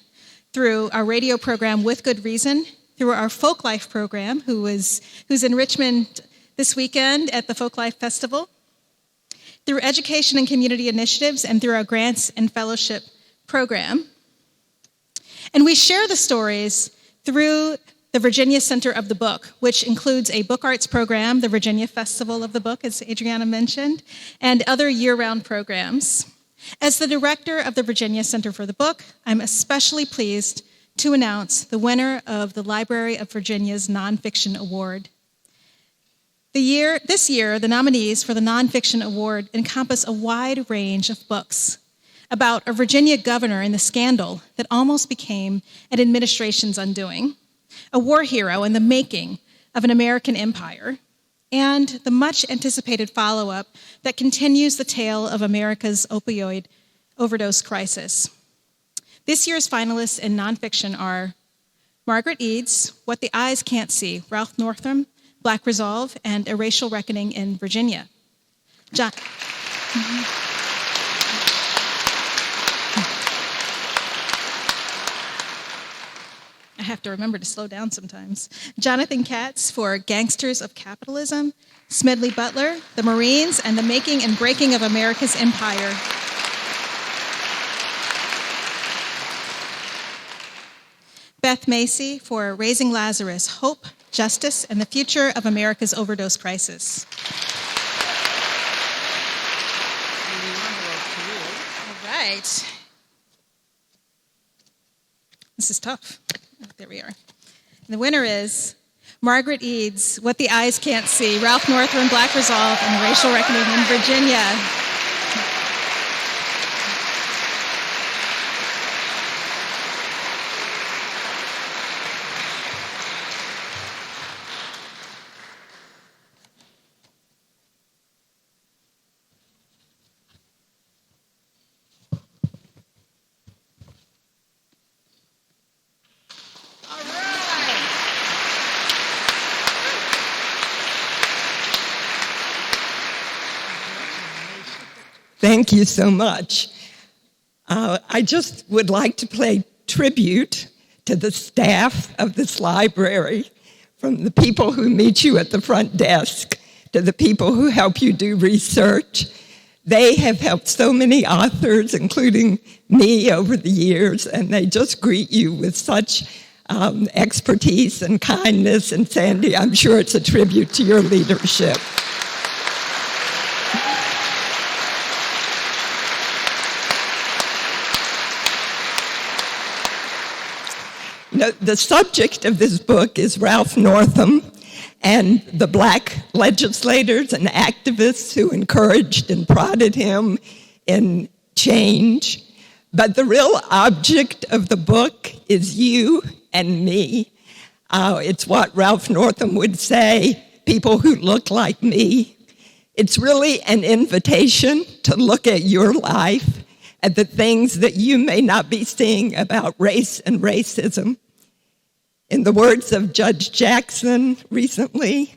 through our radio program With Good Reason, through our Folk Life program, who's in Richmond this weekend at the Folk Life Festival, through education and community initiatives, and through our grants and fellowship program. And we share the stories through the Virginia Center of the Book, which includes a book arts program, the Virginia Festival of the Book, as Adriana mentioned, and other year-round programs. As the director of the Virginia Center for the Book, I'm especially pleased to announce the winner of the Library of Virginia's Nonfiction Award. This year, the nominees for the Nonfiction Award encompass a wide range of books about a Virginia governor in the scandal that almost became an administration's undoing, a war hero in the making of an American empire, and the much-anticipated follow-up that continues the tale of America's opioid overdose crisis. This year's finalists in nonfiction are Margaret Edds, What the Eyes Can't See, Ralph Northam, Black Resolve, and A Racial Reckoning in Virginia. I have to remember to slow down sometimes. Jonathan Katz for Gangsters of Capitalism, Smedley Butler, The Marines, and the Making and Breaking of America's Empire. Beth Macy for Raising Lazarus, Hope, Justice, and the Future of America's Overdose Crisis. All right. This is tough. There we are. And the winner is Margaret Edds, What the Eyes Can't See, Ralph Northam, Black Resolve, and Racial Reckoning in Virginia. Thank you so much. I just would like to pay tribute to the staff of this library, from the people who meet you at the front desk to the people who help you do research. They have helped so many authors, including me, over the years, and they just greet you with such expertise and kindness. And Sandy, I'm sure it's a tribute to your leadership. You know, the subject of this book is Ralph Northam and the Black legislators and activists who encouraged and prodded him in change. But the real object of the book is you and me. It's what Ralph Northam would say, people who look like me. It's really an invitation to look at your life at the things that you may not be seeing about race and racism. In the words of Judge Jackson recently,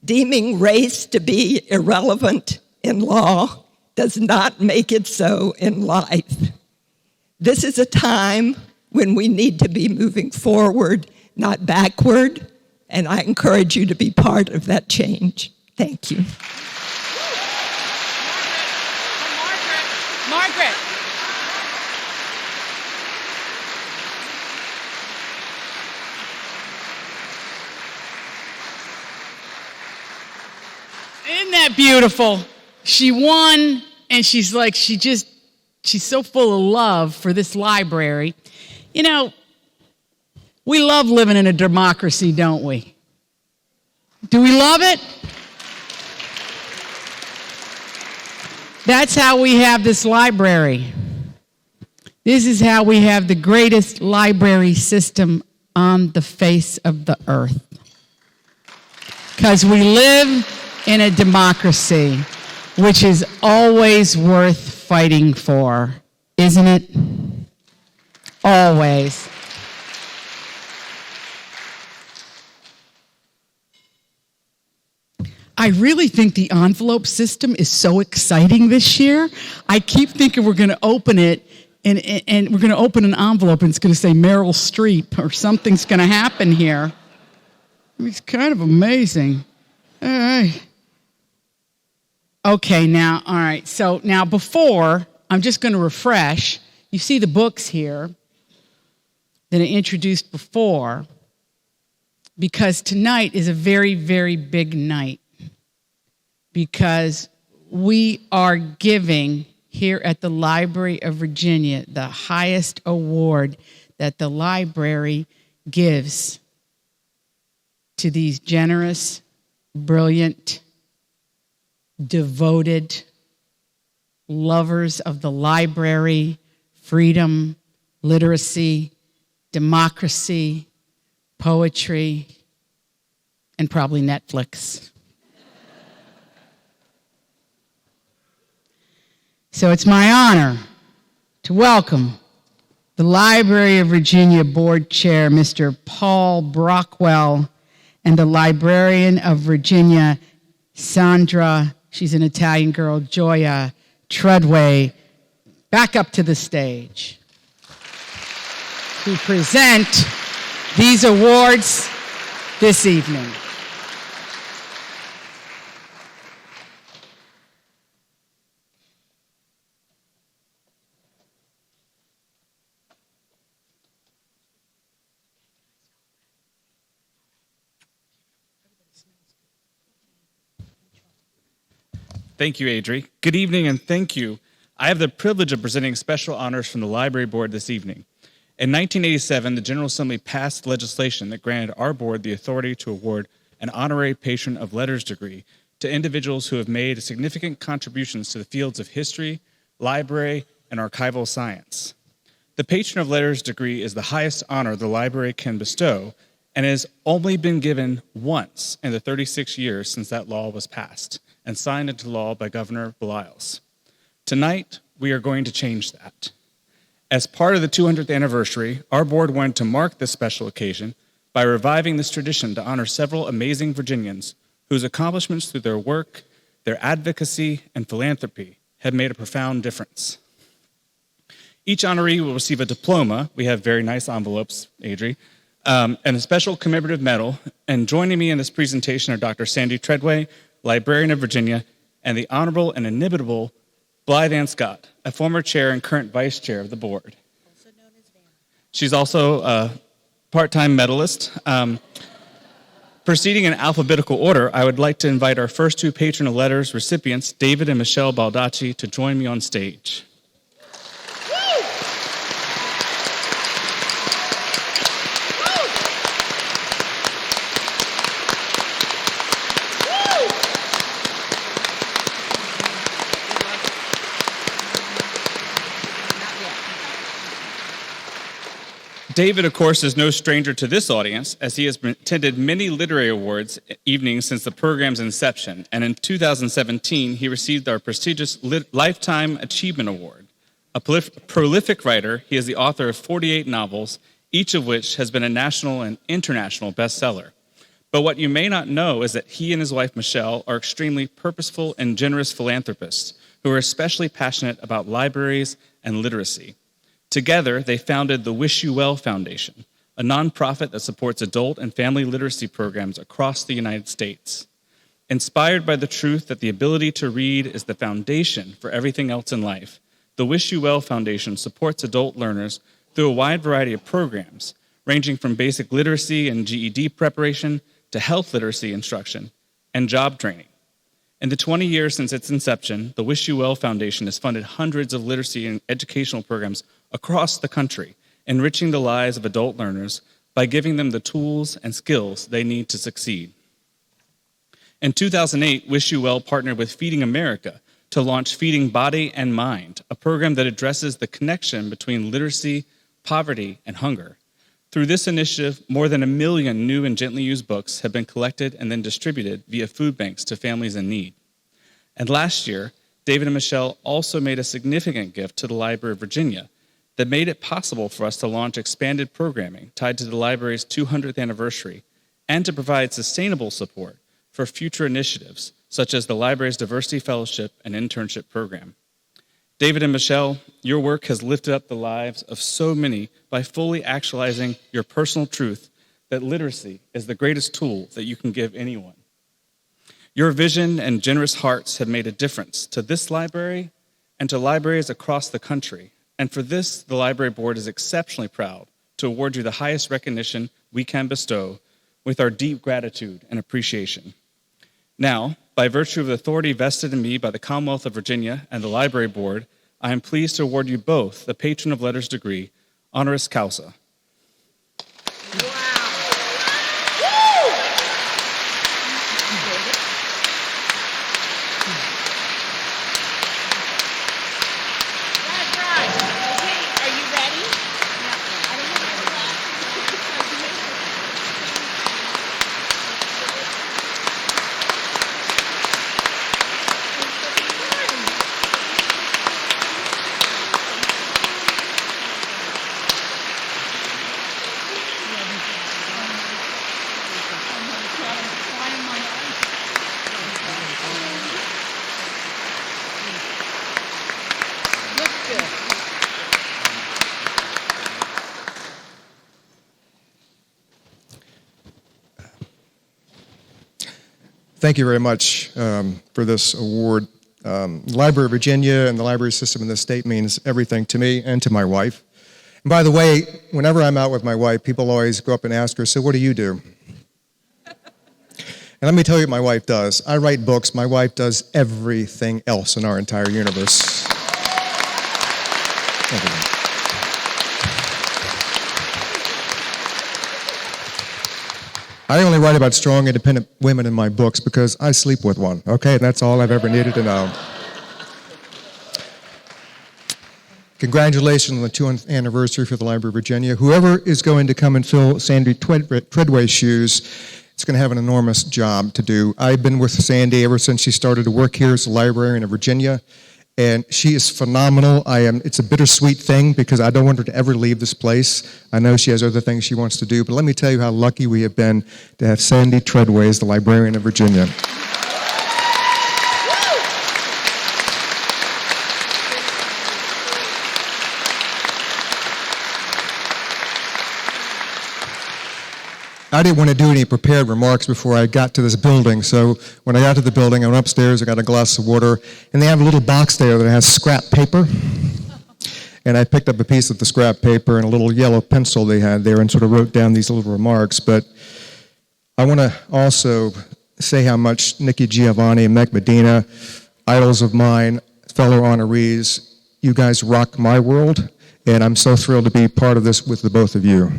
deeming race to be irrelevant in law does not make it so in life. This is a time when we need to be moving forward, not backward, and I encourage you to be part of that change. Thank you. Margaret. Isn't that beautiful? She won, and she's so full of love for this library. You know, we love living in a democracy, don't we? Do we love it? That's how we have this library. This is how we have the greatest library system on the face of the earth. Because we live in a democracy, which is always worth fighting for, isn't it? Always. I really think the envelope system is so exciting this year. I keep thinking we're going to open it, and we're going to open an envelope, and it's going to say Meryl Streep, or something's going to happen here. It's kind of amazing. All right. Okay, now, all right. So now before, I'm just going to refresh. You see the books here that I introduced before, because tonight is a very, very big night. Because we are giving here at the Library of Virginia the highest award that the library gives to these generous, brilliant, devoted lovers of the library, freedom, literacy, democracy, poetry, and probably Netflix. So it's my honor to welcome the Library of Virginia Board Chair, Mr. Paul Brockwell, and the Librarian of Virginia, Sandra, she's an Italian girl, Gioia Treadway, back up to the stage to present these awards this evening. Thank you, Adri. Good evening, and thank you. I have the privilege of presenting special honors from the Library Board this evening. In 1987, the General Assembly passed legislation that granted our board the authority to award an honorary Patron of Letters degree to individuals who have made significant contributions to the fields of history, library, and archival science. The Patron of Letters degree is the highest honor the library can bestow and has only been given once in the 36 years since that law was passed and signed into law by Governor Baliles. Tonight, we are going to change that. As part of the 200th anniversary, our board wanted to mark this special occasion by reviving this tradition to honor several amazing Virginians whose accomplishments through their work, their advocacy, and philanthropy have made a profound difference. Each honoree will receive a diploma. We have very nice envelopes, Adri, and a special commemorative medal. And joining me in this presentation are Dr. Sandy Treadway, Librarian of Virginia, and the Honorable and Inimitable Blythe Ann Scott, a former chair and current vice chair of the board. Also known as Van. She's also a part-time medalist. Proceeding in alphabetical order, I would like to invite our first two Patron of Letters recipients, David and Michelle Baldacci, to join me on stage. David, of course, is no stranger to this audience, as he has attended many literary awards evenings since the program's inception, and in 2017, he received our prestigious Lifetime Achievement Award. A prolific writer, he is the author of 48 novels, each of which has been a national and international bestseller. But what you may not know is that he and his wife, Michelle, are extremely purposeful and generous philanthropists who are especially passionate about libraries and literacy. Together, they founded the Wish You Well Foundation, a nonprofit that supports adult and family literacy programs across the United States. Inspired by the truth that the ability to read is the foundation for everything else in life, the Wish You Well Foundation supports adult learners through a wide variety of programs, ranging from basic literacy and GED preparation to health literacy instruction and job training. In the 20 years since its inception, the Wish You Well Foundation has funded hundreds of literacy and educational programs across the country, enriching the lives of adult learners by giving them the tools and skills they need to succeed. In 2008, Wish You Well partnered with Feeding America to launch Feeding Body and Mind, a program that addresses the connection between literacy, poverty, and hunger. Through this initiative, more than 1 million new and gently used books have been collected and then distributed via food banks to families in need. And last year, David and Michelle also made a significant gift to the Library of Virginia that made it possible for us to launch expanded programming tied to the library's 200th anniversary and to provide sustainable support for future initiatives, such as the library's Diversity Fellowship and Internship Program. David and Michelle, your work has lifted up the lives of so many by fully actualizing your personal truth that literacy is the greatest tool that you can give anyone. Your vision and generous hearts have made a difference to this library and to libraries across the country. And for this, the Library Board is exceptionally proud to award you the highest recognition we can bestow with our deep gratitude and appreciation. Now, by virtue of the authority vested in me by the Commonwealth of Virginia and the Library Board, I am pleased to award you both the Patron of Letters degree, honoris causa. Thank you very much for this award. The Library of Virginia and the library system in this state means everything to me and to my wife. And by the way, whenever I'm out with my wife, people always go up and ask her, so what do you do? And let me tell you what my wife does. I write books. My wife does everything else in our entire universe. Everything. I only write about strong, independent women in my books because I sleep with one, okay? And that's all I've ever needed to know. Congratulations on the 200th anniversary for the Library of Virginia. Whoever is going to come and fill Sandy Treadway's shoes, it's going to have an enormous job to do. I've been with Sandy ever since she started to work here as a librarian in Virginia, and she is phenomenal. It's a bittersweet thing because I don't want her to ever leave this place. I know she has other things she wants to do, but let me tell you how lucky we have been to have Sandy Treadway as the librarian of Virginia. I didn't want to do any prepared remarks before I got to this building, so when I got to the building, I went upstairs, I got a glass of water, and they have a little box there that has scrap paper. And I picked up a piece of the scrap paper and a little yellow pencil they had there and sort of wrote down these little remarks. But I want to also say how much Nikki, Giovanni, and Medina, idols of mine, fellow honorees, you guys rock my world, and I'm so thrilled to be part of this with the both of you.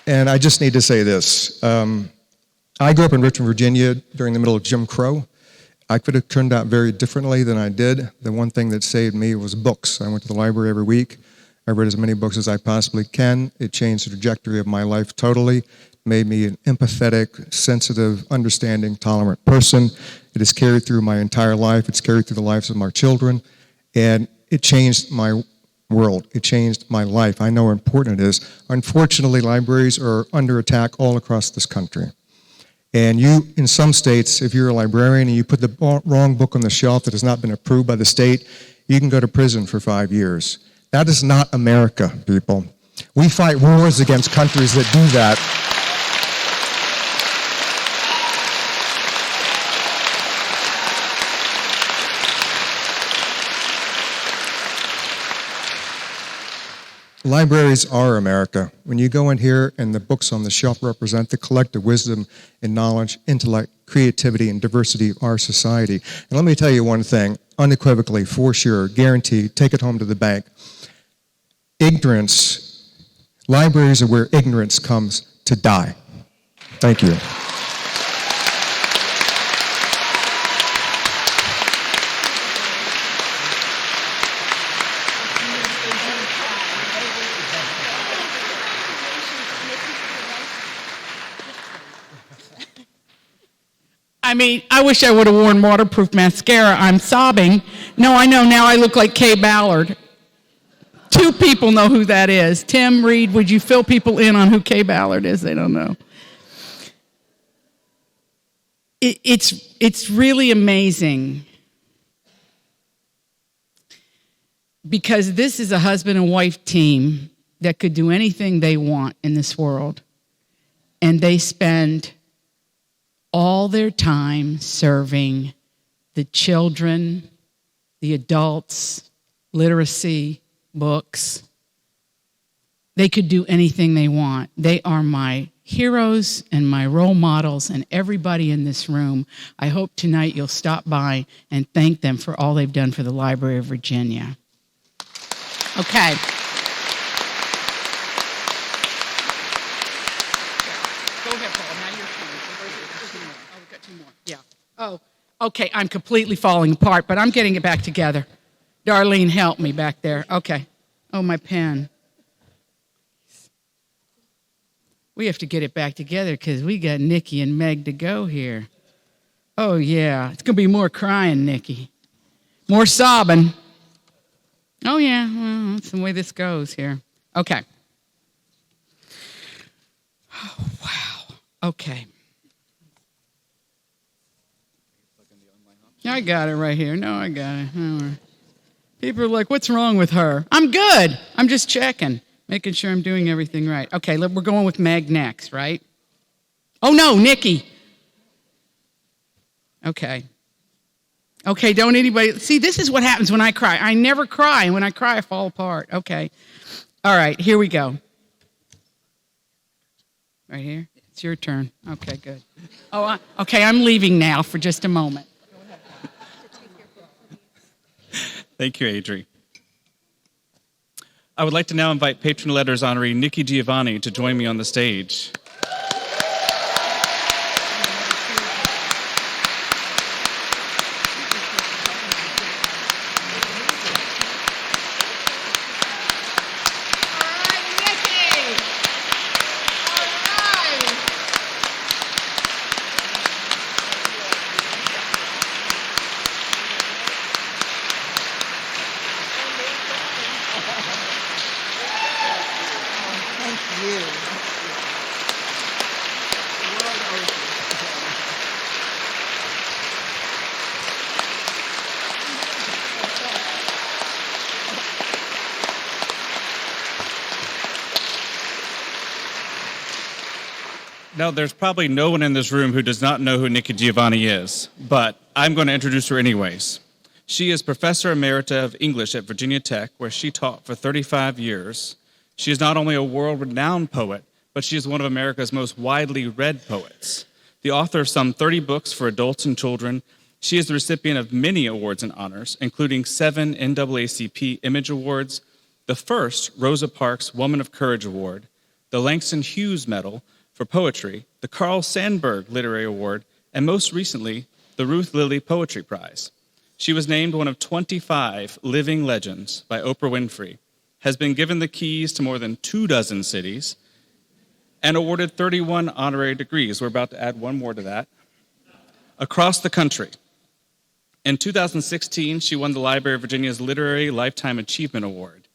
And I just need to say this. I grew up in Richmond, Virginia during the middle of Jim Crow. I could have turned out very differently than I did. The one thing that saved me was books. I went to the library every week. I read as many books as I possibly can. It changed the trajectory of my life totally. made me an empathetic, sensitive, understanding, tolerant person. It has carried through my entire life. It's carried through the lives of my children. And it changed my world. It changed my life. I know how important it is. Unfortunately, libraries are under attack all across this country. And you, in some states, if you're a librarian and you put the wrong book on the shelf that has not been approved by the state, you can go to prison for 5 years. That is not America, people. We fight wars against countries that do that. Libraries are America. When you go in here and the books on the shelf represent the collective wisdom and knowledge, intellect, creativity, and diversity of our society. And let me tell you one thing, unequivocally, for sure, guaranteed, take it home to the bank. Ignorance, libraries are where ignorance comes to die. Thank you. I mean, I wish I would have worn waterproof mascara. I'm sobbing. No, I know, now I look like Kay Ballard. 2 people know who that is. Tim, Reed, would you fill people in on who Kay Ballard is? They don't know. It's really amazing because this is a husband and wife team that could do anything they want in this world. And they spend all their time serving the children, the adults, literacy, books. They could do anything they want. They are my heroes and my role models and everybody in this room. I hope tonight you'll stop by and thank them for all they've done for the Library of Virginia. Okay. Go ahead, Paul. Now your turn. Oh, we've got 2 more. Yeah. Oh, okay. I'm completely falling apart, but I'm getting it back together. Darlene, help me back there. Okay. Oh, my pen. We have to get it back together because we got Nikki and Meg to go here. Oh, yeah. It's going to be more crying, Nikki. More sobbing. Oh, yeah. Well, that's the way this goes here. Okay. Oh, wow. Okay. I got it right here. No, I got it. Oh. People are like, what's wrong with her? I'm good. I'm just checking, making sure I'm doing everything right. Okay, we're going with Meg next, right? Oh, no, Nikki. Okay. Okay, don't anybody... See, this is what happens when I cry. I never cry, and when I cry, I fall apart. Okay. All right, here we go. Right here? It's your turn. Okay, good. Oh, okay, I'm leaving now for just a moment. Thank you, Adri. I would like to now invite Patron of Letters honoree Nikki Giovanni to join me on the stage. Now, there's probably no one in this room who does not know who Nikki Giovanni is, but I'm going to introduce her anyways. She is Professor Emerita of English at Virginia Tech, where she taught for 35 years. She is not only a world-renowned poet, but she is one of America's most widely read poets. The author of some 30 books for adults and children, she is the recipient of many awards and honors, including 7 NAACP Image Awards, the first Rosa Parks Woman of Courage Award, the Langston Hughes Medal for Poetry, the Carl Sandburg Literary Award, and most recently, the Ruth Lilly Poetry Prize. She was named one of 25 living legends by Oprah Winfrey, has been given the keys to more than 24 cities, and awarded 31 honorary degrees. We're about to add one more to that. Across the country. In 2016, she won the Library of Virginia's Literary Lifetime Achievement Award.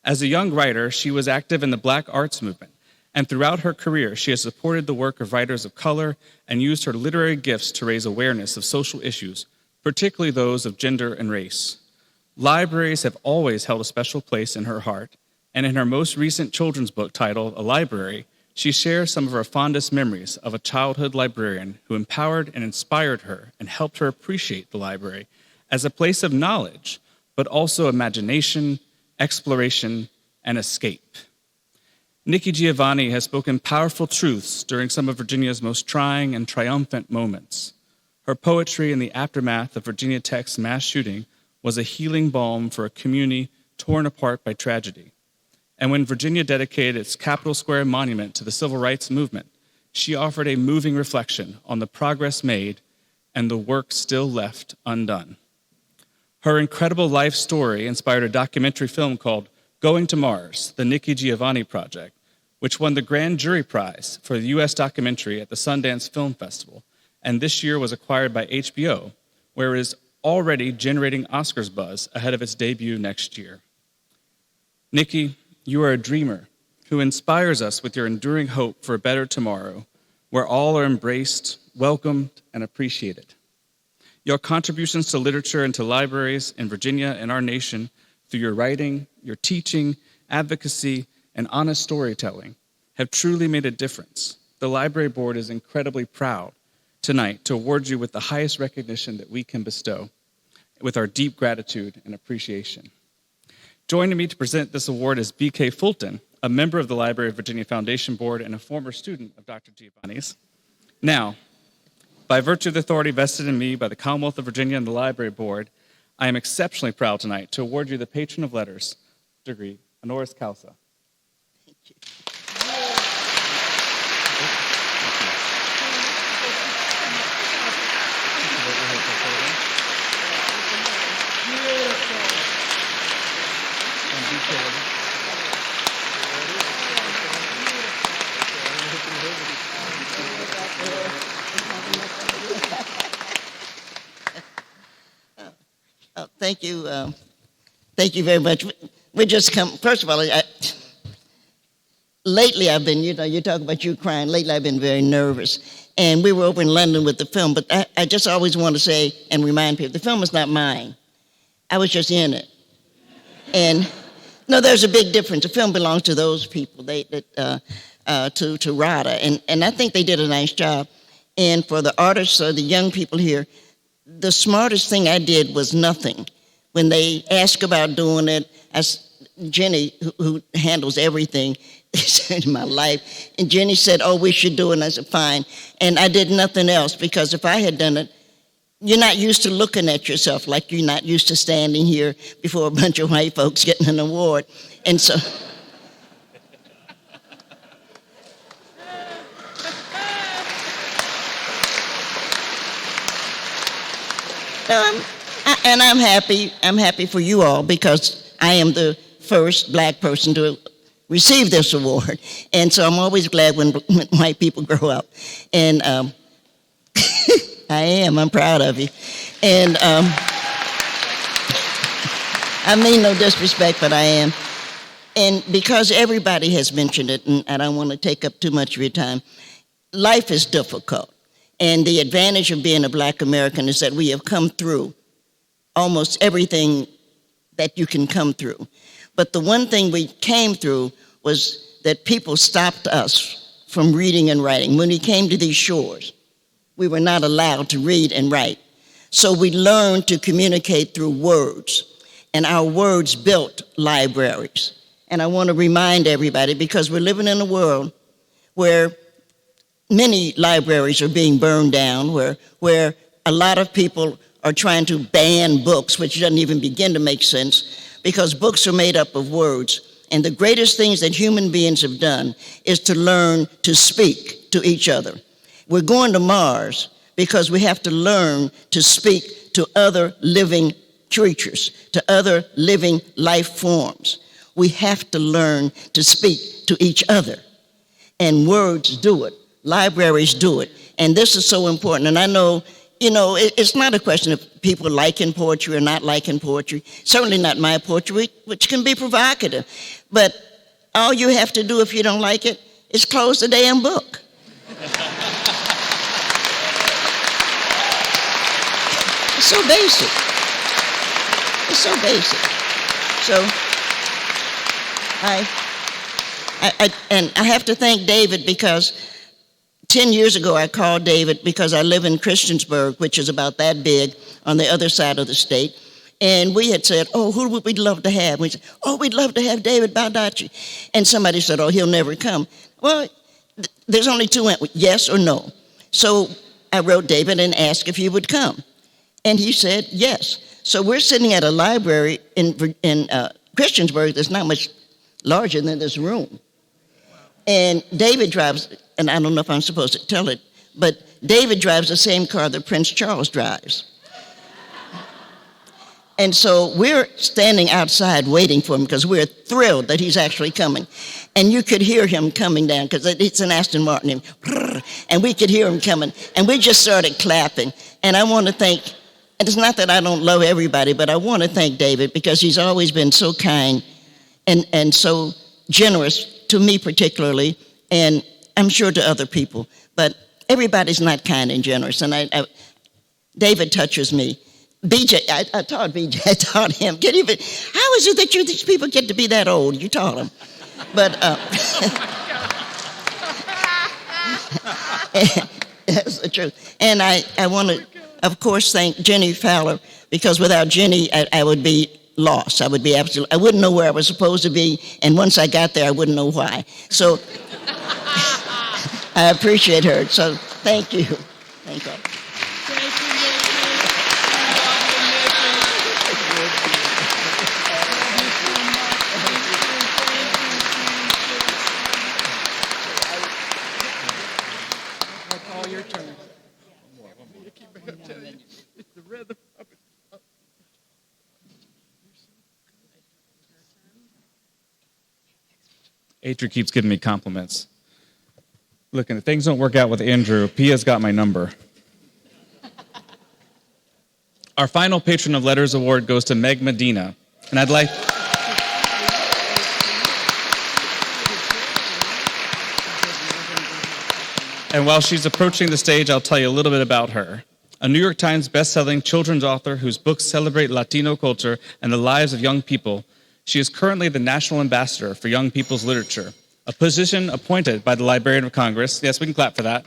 As a young writer, she was active in the Black arts movement, and throughout her career, she has supported the work of writers of color and used her literary gifts to raise awareness of social issues, particularly those of gender and race. Libraries have always held a special place in her heart, and in her most recent children's book titled A Library, she shares some of her fondest memories of a childhood librarian who empowered and inspired her and helped her appreciate the library as a place of knowledge, but also imagination, exploration, and escape. Nikki Giovanni has spoken powerful truths during some of Virginia's most trying and triumphant moments. Her poetry in the aftermath of Virginia Tech's mass shooting was a healing balm for a community torn apart by tragedy. And when Virginia dedicated its Capitol Square monument to the civil rights movement, she offered a moving reflection on the progress made and the work still left undone. Her incredible life story inspired a documentary film called Going to Mars, the Nikki Giovanni Project, which won the Grand Jury Prize for the U.S. documentary at the Sundance Film Festival, and this year was acquired by HBO, where it is already generating Oscars buzz ahead of its debut next year. Nikki, you are a dreamer who inspires us with your enduring hope for a better tomorrow, where all are embraced, welcomed, and appreciated. Your contributions to literature and to libraries in Virginia and our nation through your writing, your teaching, advocacy, and honest storytelling have truly made a difference. The Library Board is incredibly proud tonight to award you with the highest recognition that we can bestow, with our deep gratitude and appreciation. Joining me to present this award is B.K. Fulton, a member of the Library of Virginia Foundation Board and a former student of Dr. Giovanni's. Now, by virtue of the authority vested in me by the Commonwealth of Virginia and the Library Board, I am exceptionally proud tonight to award you the Patron of Letters degree, honoris causa. Thank you. Thank you. Thank you very much. We just come, first of all, lately I've been, you talk about you crying, lately I've been very nervous. And we were over in London with the film, but I just always want to say and remind people, the film is not mine. I was just in it. And no, there's a big difference. The film belongs to those people, to RADA, and I think they did a nice job. And for the artists or the young people here, the smartest thing I did was nothing. When they asked about doing it, Jenny, who handles everything in my life, and Jenny said, oh, we should do it, and I said, fine. And I did nothing else, because if I had done it, you're not used to looking at yourself like you're not used to standing here before a bunch of white folks getting an award. And so... And I'm happy for you all, because I am the first black person to receive this award. And so I'm always glad when white people grow up. And I'm proud of you. And I mean no disrespect, but I am. And because everybody has mentioned it, and I don't want to take up too much of your time, life is difficult. And the advantage of being a black American is that we have come through almost everything that you can come through. But the one thing we came through was that people stopped us from reading and writing. When we came to these shores, we were not allowed to read and write. So we learned to communicate through words, and our words built libraries. And I want to remind everybody, because we're living in a world where many libraries are being burned down, where a lot of people are trying to ban books, which doesn't even begin to make sense, because books are made up of words. And the greatest things that human beings have done is to learn to speak to each other. We're going to Mars because we have to learn to speak to other living creatures, to other living life forms. We have to learn to speak to each other. And words do it. Libraries do it. And this is so important. And I know, it's not a question of people liking poetry or not liking poetry. Certainly not my poetry, which can be provocative. But all you have to do if you don't like it is close the damn book. It's so basic. It's so basic. So I have to thank David, because 10 years ago I called David because I live in Christiansburg, which is about that big on the other side of the state. And we had said, oh, who would we love to have? We said, oh, we'd love to have David Baldacci. And somebody said, oh, he'll never come. Well, there's only two answers, yes or no. So I wrote David and asked if he would come. And he said yes. So we're sitting at a library in Christiansburg that's not much larger than this room. And David drives, and I don't know if I'm supposed to tell it, but David drives the same car that Prince Charles drives. And so we're standing outside waiting for him because we're thrilled that he's actually coming. And you could hear him coming down because it's an Aston Martin. And we could hear him coming. And we just started clapping. And I want to thank, and it's not that I don't love everybody, but I want to thank David because he's always been so kind and so generous to me particularly, and I'm sure to other people. But everybody's not kind and generous. And David touches me. BJ, I taught BJ, I taught him. How is it that these people get to be that old? You taught them. But that's the truth. And I want to, of course, thank Jenny Fowler, because without Jenny, I would be lost. I wouldn't know where I was supposed to be. And once I got there, I wouldn't know why. So I appreciate her. So thank you. Thank you. Adri keeps giving me compliments. Look, and if things don't work out with Andrew, Pia's got my number. Our final Patron of Letters award goes to Meg Medina. And I'd like... And while she's approaching the stage, I'll tell you a little bit about her. A New York Times best-selling children's author whose books celebrate Latino culture and the lives of young people, she is currently the National Ambassador for Young People's Literature, a position appointed by the Librarian of Congress. Yes, we can clap for that.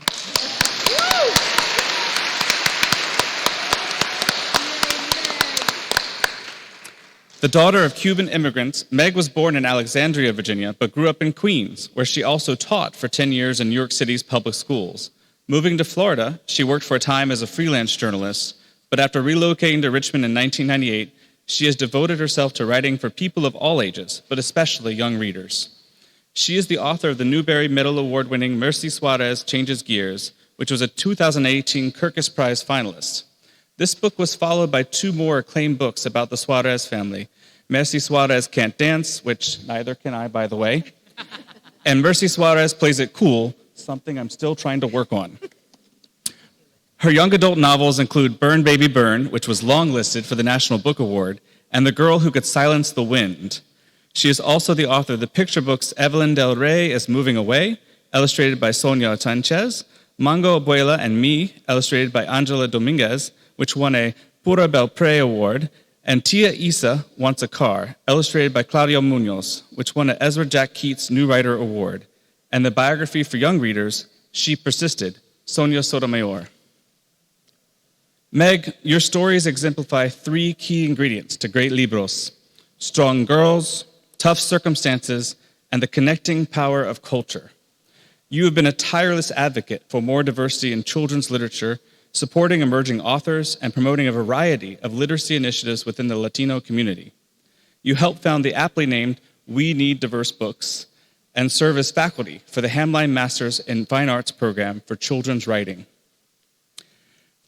The daughter of Cuban immigrants, Meg was born in Alexandria, Virginia, but grew up in Queens, where she also taught for 10 years in New York City's public schools. Moving to Florida, she worked for a time as a freelance journalist, but after relocating to Richmond in 1998, she has devoted herself to writing for people of all ages, but especially young readers. She is the author of the Newbery Medal Award-winning Mercy Suarez Changes Gears, which was a 2018 Kirkus Prize finalist. This book was followed by two more acclaimed books about the Suarez family, Mercy Suarez Can't Dance, which neither can I, by the way, and Mercy Suarez Plays It Cool, something I'm still trying to work on. Her young adult novels include Burn Baby Burn, which was longlisted for the National Book Award, and The Girl Who Could Silence the Wind. She is also the author of the picture books Evelyn Del Rey is Moving Away, illustrated by Sonia Sanchez, Mango Abuela and Me, illustrated by Angela Dominguez, which won a Pura Belpré Award, and Tia Isa Wants a Car, illustrated by Claudio Munoz, which won an Ezra Jack Keats New Writer Award, and the biography for young readers, She Persisted, Sonia Sotomayor. Meg, your stories exemplify three key ingredients to great libros: strong girls, tough circumstances, and the connecting power of culture. You have been a tireless advocate for more diversity in children's literature, supporting emerging authors and promoting a variety of literacy initiatives within the Latino community. You helped found the aptly named We Need Diverse Books and serve as faculty for the Hamline Masters in Fine Arts program for children's writing.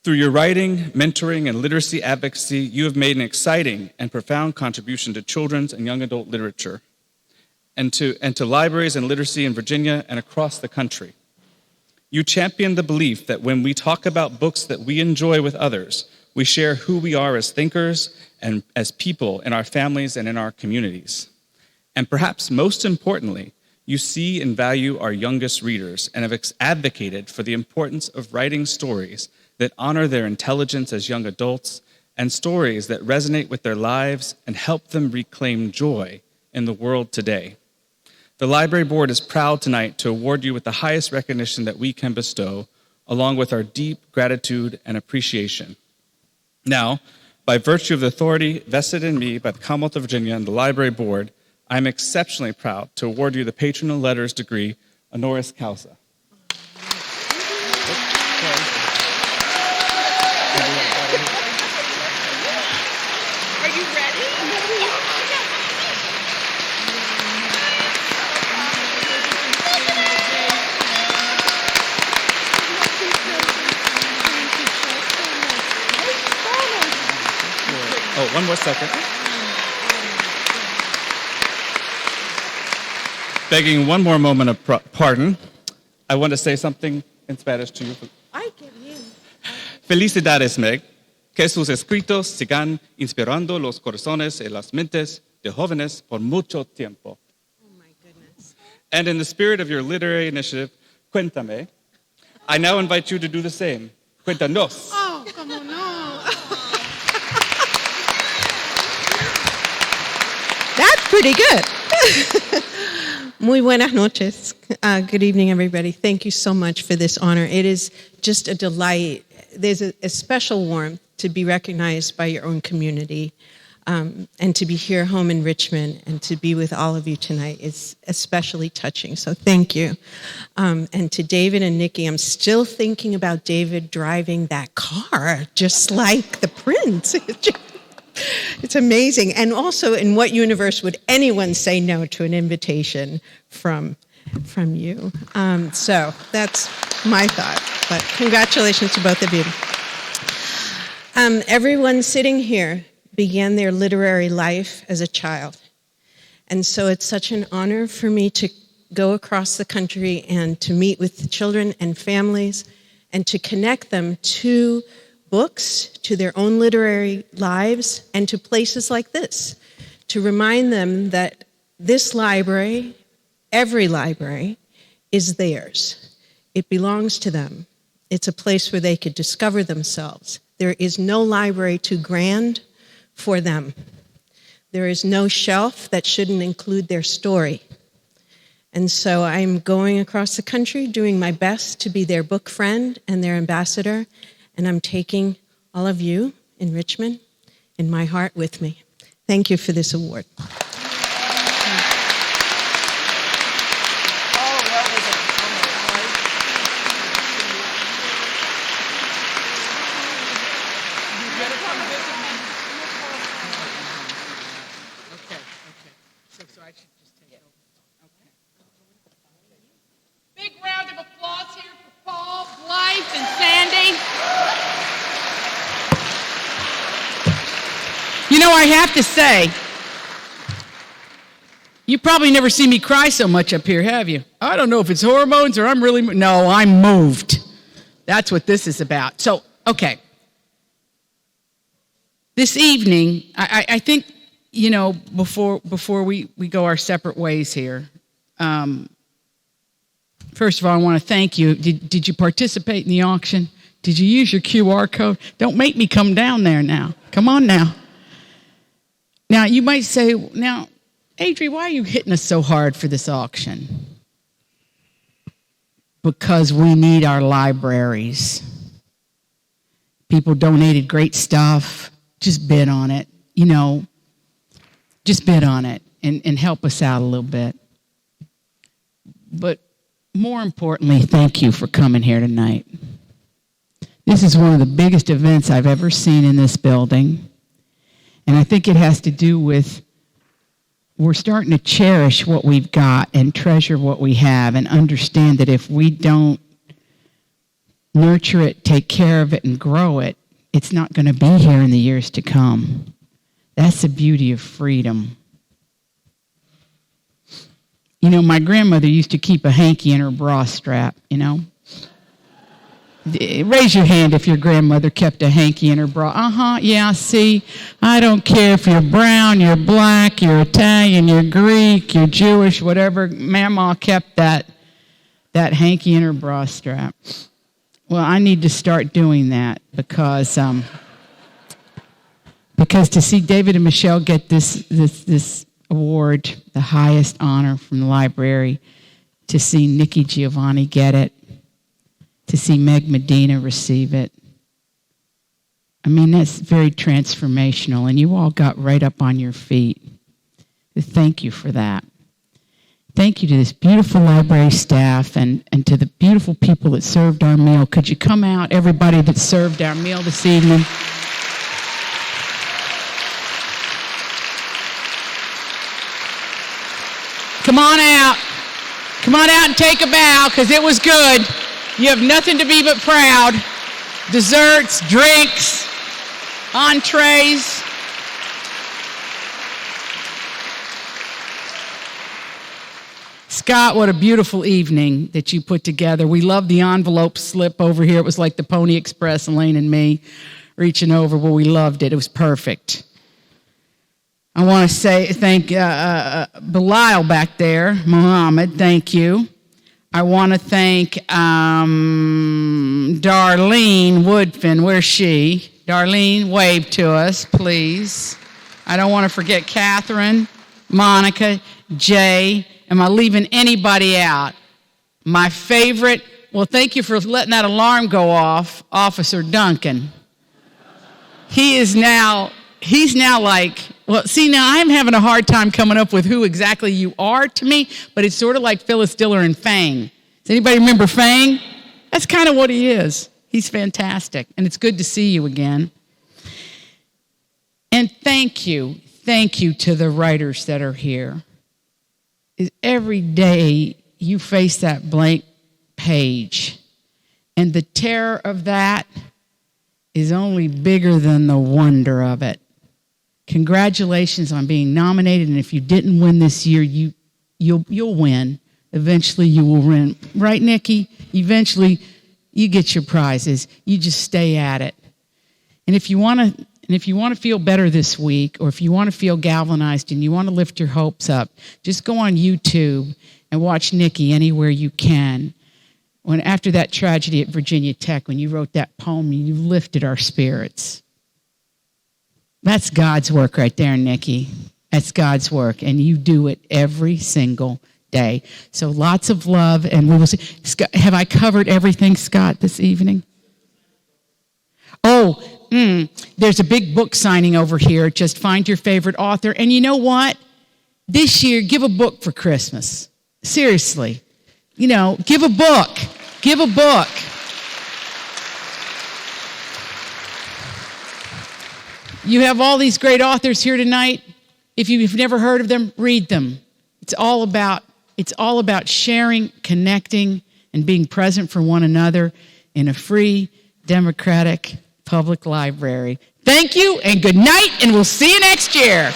Through your writing, mentoring, and literacy advocacy, you have made an exciting and profound contribution to children's and young adult literature. and to libraries and literacy in Virginia and across the country. You champion the belief that when we talk about books that we enjoy with others, we share who we are as thinkers and as people in our families and in our communities. And perhaps most importantly, you see and value our youngest readers and have advocated for the importance of writing stories that honor their intelligence as young adults and stories that resonate with their lives and help them reclaim joy in the world today. The Library Board is proud tonight to award you with the highest recognition that we can bestow, along with our deep gratitude and appreciation. Now, by virtue of the authority vested in me by the Commonwealth of Virginia and the Library Board, I am exceptionally proud to award you the Patron of Letters degree, honoris causa. Are you ready? Oh, one more second. Begging one more moment of pardon, I want to say something in Spanish to you. Ay, qué bien. Felicidades, Meg. Que sus escritos sigan inspirando los corazones y las mentes de jóvenes por mucho tiempo. Oh my goodness. And in the spirit of your literary initiative, Cuéntame, I now invite you to do the same. Cuéntanos. Oh, como no. That's pretty good. Muy buenas noches. Good evening, everybody. Thank you so much for this honor. It is just a delight. There's a special warmth to be recognized by your own community, and to be here home in Richmond and to be with all of you tonight is especially touching. So thank you. And to David and Nikki, I'm still thinking about David driving that car, just like the prince. It's amazing. And also, in what universe would anyone say no to an invitation from you? So that's my thought. But congratulations to both of you. Everyone sitting here began their literary life as a child. And so it's such an honor for me to go across the country and to meet with children and families and to connect them to books, to their own literary lives, and to places like this, to remind them that this library, every library, is theirs. It belongs to them. It's a place where they could discover themselves. There is no library too grand for them. There is no shelf that shouldn't include their story. And so I'm going across the country doing my best to be their book friend and their ambassador, and I'm taking all of you in Richmond in my heart with me. Thank you for this award. Big round of applause here for Paul, Blythe, and Sandy. You know, I have to say, you probably never seen me cry so much up here, have you? I don't know if it's hormones or I'm really, no, I'm moved. That's what this is about. So, okay. This evening, I think, you know, before we go our separate ways here, first of all, I want to thank you. Did you participate in the auction? Did you use your QR code? Don't make me come down there now. Come on now. Now, you might say, now, Adri, why are you hitting us so hard for this auction? Because we need our libraries. People donated great stuff. Just bid on it. You know, just bid on it and help us out a little bit. But more importantly, thank you for coming here tonight. This is one of the biggest events I've ever seen in this building. And I think it has to do with we're starting to cherish what we've got and treasure what we have and understand that if we don't nurture it, take care of it, and grow it, it's not going to be here in the years to come. That's the beauty of freedom. You know, my grandmother used to keep a hanky in her bra strap, you know. Raise your hand if your grandmother kept a hanky in her bra. Yeah, see, I don't care if you're brown, you're black, you're Italian, you're Greek, you're Jewish, whatever. Mama kept that hanky in her bra strap. Well, I need to start doing that because to see David and Michelle get this award, the highest honor from the library, to see Nikki Giovanni get it, to see Meg Medina receive it. I mean, that's very transformational, and you all got right up on your feet. Thank you for that. Thank you to this beautiful library staff and to the beautiful people that served our meal. Could you come out, everybody that served our meal this evening? Come on out. Come on out and take a bow, because it was good. You have nothing to be but proud. Desserts, drinks, entrees. Scott, what a beautiful evening that you put together. We love the envelope slip over here. It was like the Pony Express, Elaine and me reaching over. Well, we loved it. It was perfect. I want to say thank Belial back there, Muhammad, thank you. I want to thank Darlene Woodfin. Where's she? Darlene, wave to us, please. I don't want to forget Catherine, Monica, Jay. Am I leaving anybody out? My favorite, well, thank you for letting that alarm go off, Officer Duncan. He's now like, well, see, now I'm having a hard time coming up with who exactly you are to me, but it's sort of like Phyllis Diller and Fang. Does anybody remember Fang? That's kind of what he is. He's fantastic, and it's good to see you again. And thank you to the writers that are here. Every day you face that blank page, and the terror of that is only bigger than the wonder of it. Congratulations on being nominated, and if you didn't win this year, you'll win. Eventually you will win. Right, Nikki? Eventually you get your prizes. You just stay at it. And if you want to feel better this week, or if you want to feel galvanized and you want to lift your hopes up, just go on YouTube and watch Nikki anywhere you can. When after that tragedy at Virginia Tech, when you wrote that poem, you lifted our spirits. That's God's work right there, Nikki. That's God's work, and you do it every single day. So lots of love, and we will see. Scott, have I covered everything, Scott, this evening? Oh, there's a big book signing over here. Just find your favorite author, and you know what? This year, give a book for Christmas. Seriously. You know, give a book. Give a book. You have all these great authors here tonight. If you've never heard of them, read them. It's all about sharing, connecting, and being present for one another in a free, democratic, public library. Thank you, and good night, and we'll see you next year.